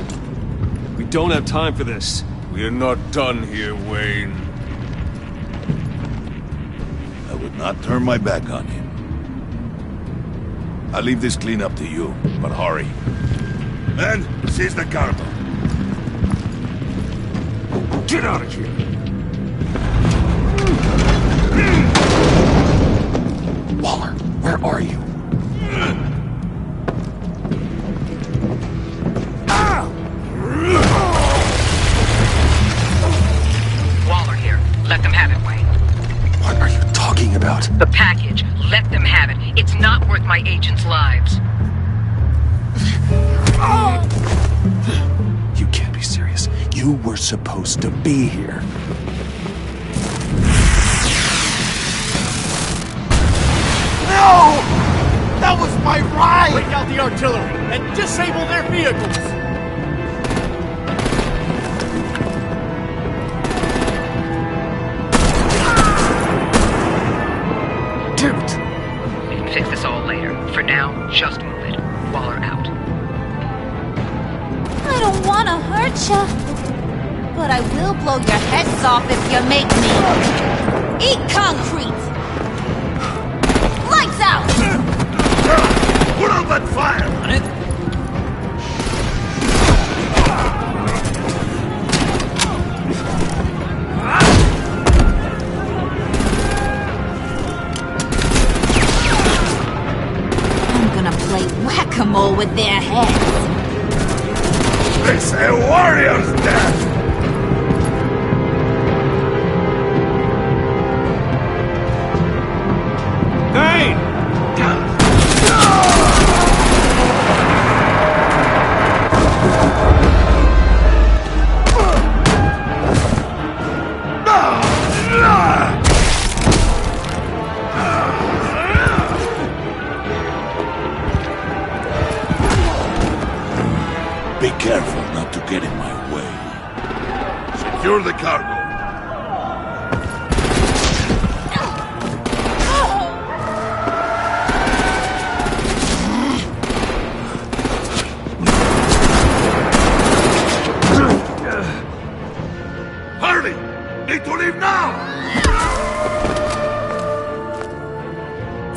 Speaker 9: We don't have time for this. We're not done here, Wayne.
Speaker 8: I would not turn my back on him. I'll leave this cleanup to you, but hurry. And seize the cargo.
Speaker 17: Get out of here!
Speaker 1: Waller, where are you?
Speaker 2: Waller here. Let them have it, Wayne.
Speaker 1: What are you talking about?
Speaker 2: The package. Let them have it. It's not worth my agents' lives.
Speaker 1: You can't be serious. You were supposed to be here.
Speaker 19: No! That was my ride! Break out the artillery and disable their vehicles!
Speaker 2: Damn it! We can fix this all later. For now, just move it. Waller out.
Speaker 13: I don't want to hurt you, but I will blow your heads off if you make me. Eat concrete! Lights out!
Speaker 8: Put out that fire!
Speaker 11: On it?
Speaker 13: I'm gonna play whack-a-mole with their heads.
Speaker 8: It's a warrior's death!
Speaker 4: Hey!
Speaker 8: Be careful not to get in my way. Secure the cargo. Hurry! Need to leave now!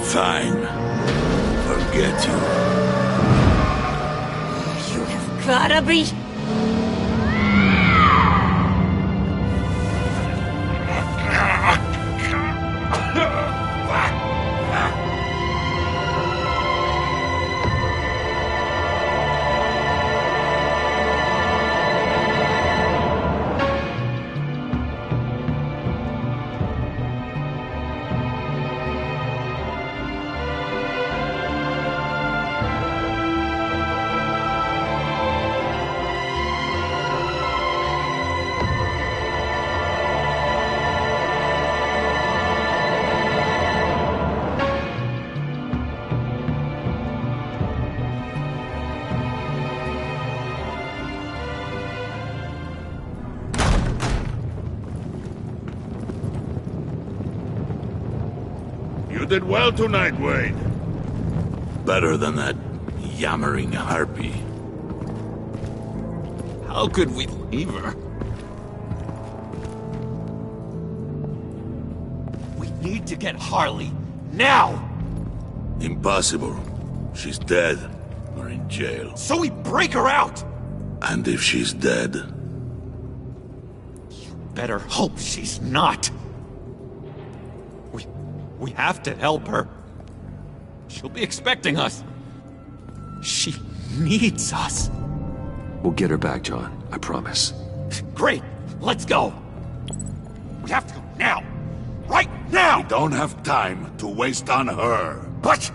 Speaker 8: Fine. Forget you.
Speaker 20: You have gotta be...
Speaker 8: You did well tonight, Wade. Better than that yammering harpy.
Speaker 19: How could we leave her? We need to get Harley, now!
Speaker 8: Impossible. She's dead, or in jail.
Speaker 19: So we break her out!
Speaker 8: And if she's dead?
Speaker 19: Better hope she's not. We have to help her. She'll be expecting us. She needs us.
Speaker 1: We'll get her back, John. I promise.
Speaker 19: Great. Let's go. We have to go now. Right now!
Speaker 8: We don't have time to waste on her.
Speaker 19: But...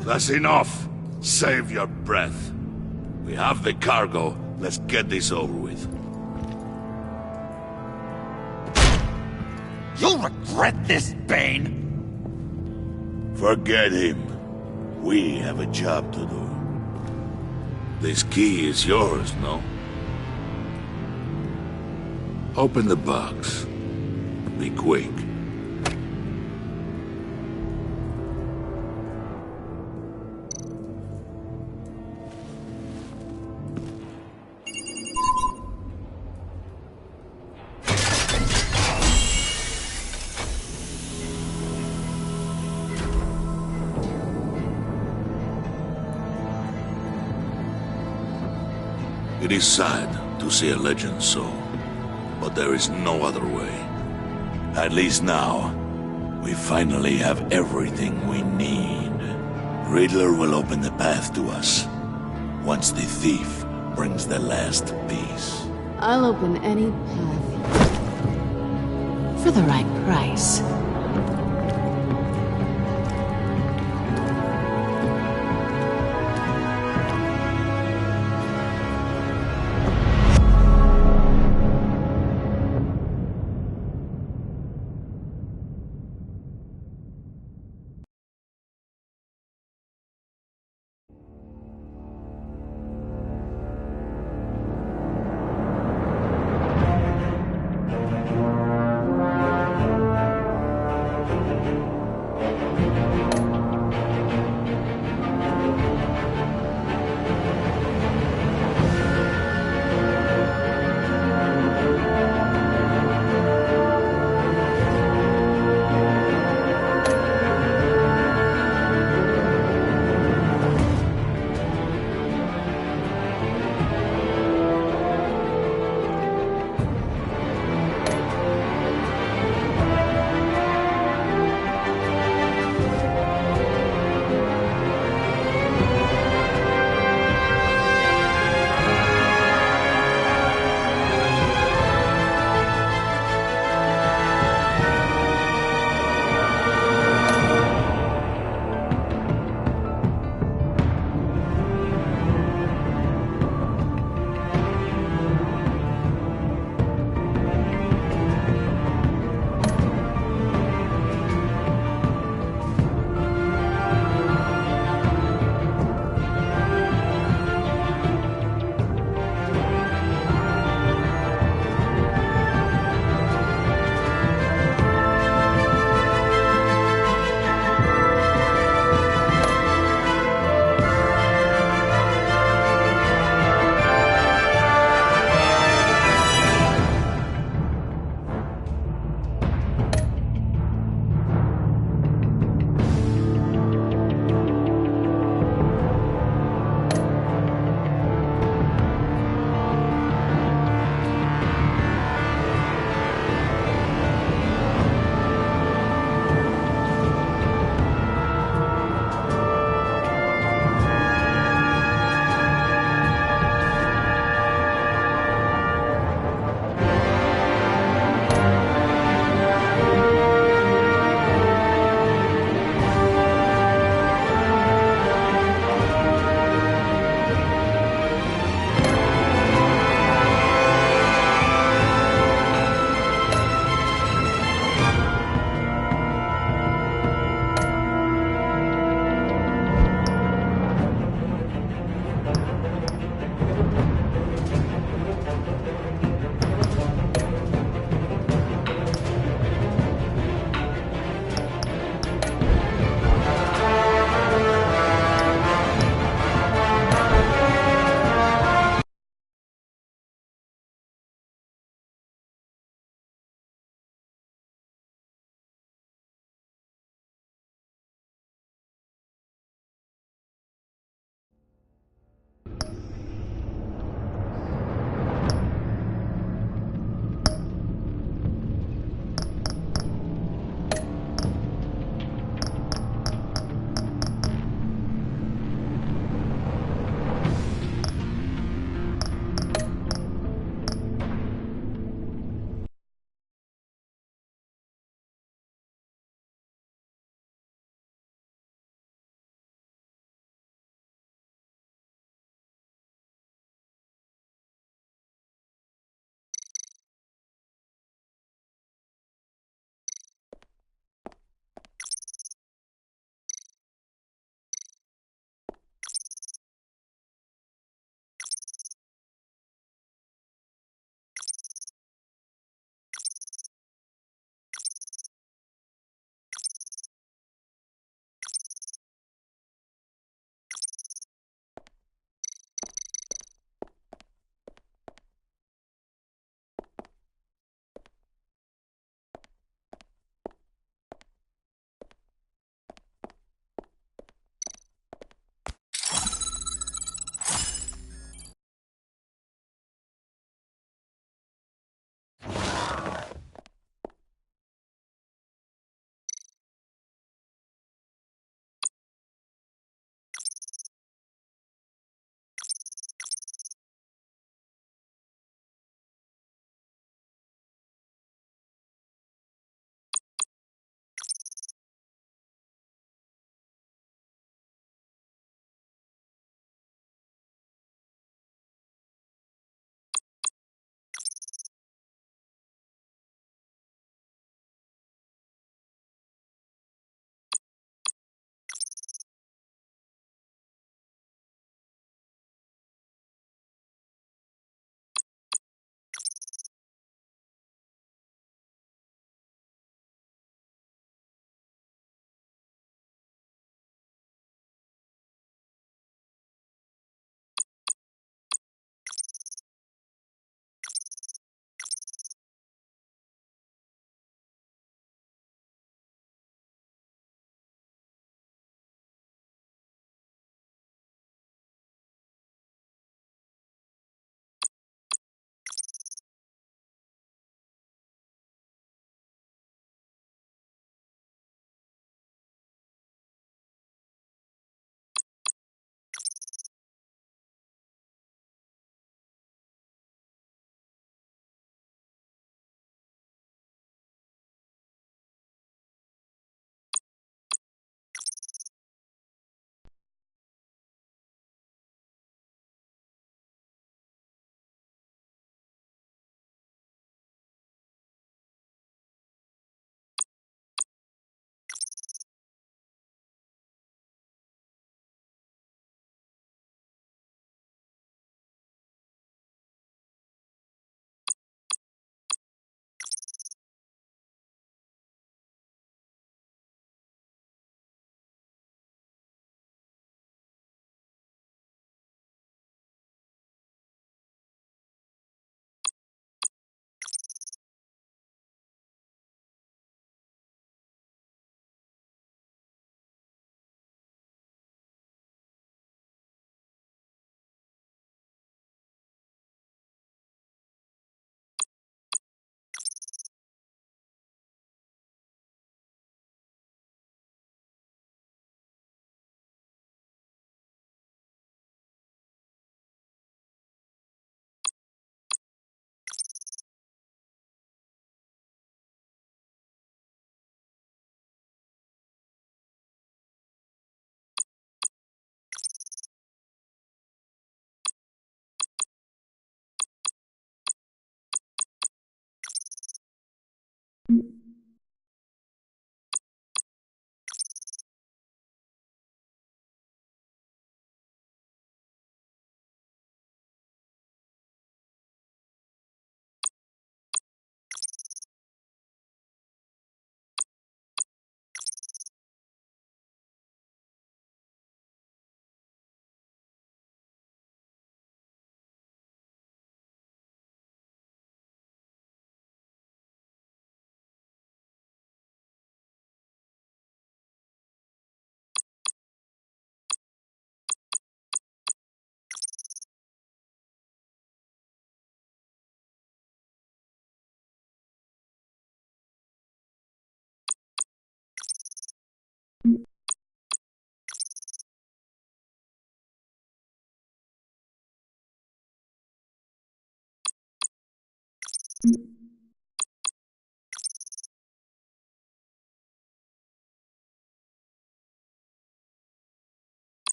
Speaker 8: That's enough. Save your breath. We have the cargo. Let's get this over with.
Speaker 19: You'll regret this, Bane!
Speaker 8: Forget him. We have a job to do. This key is yours, no? Open the box. Be quick. It is sad to see a legend so, but there is no other way. At least now, we finally have everything we need. Riddler will open the path to us, once the thief brings the last piece.
Speaker 7: I'll open any path. For the right price.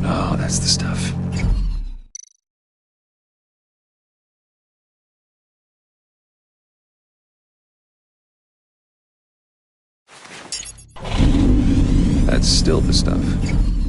Speaker 1: Oh, that's the stuff. That's still the stuff.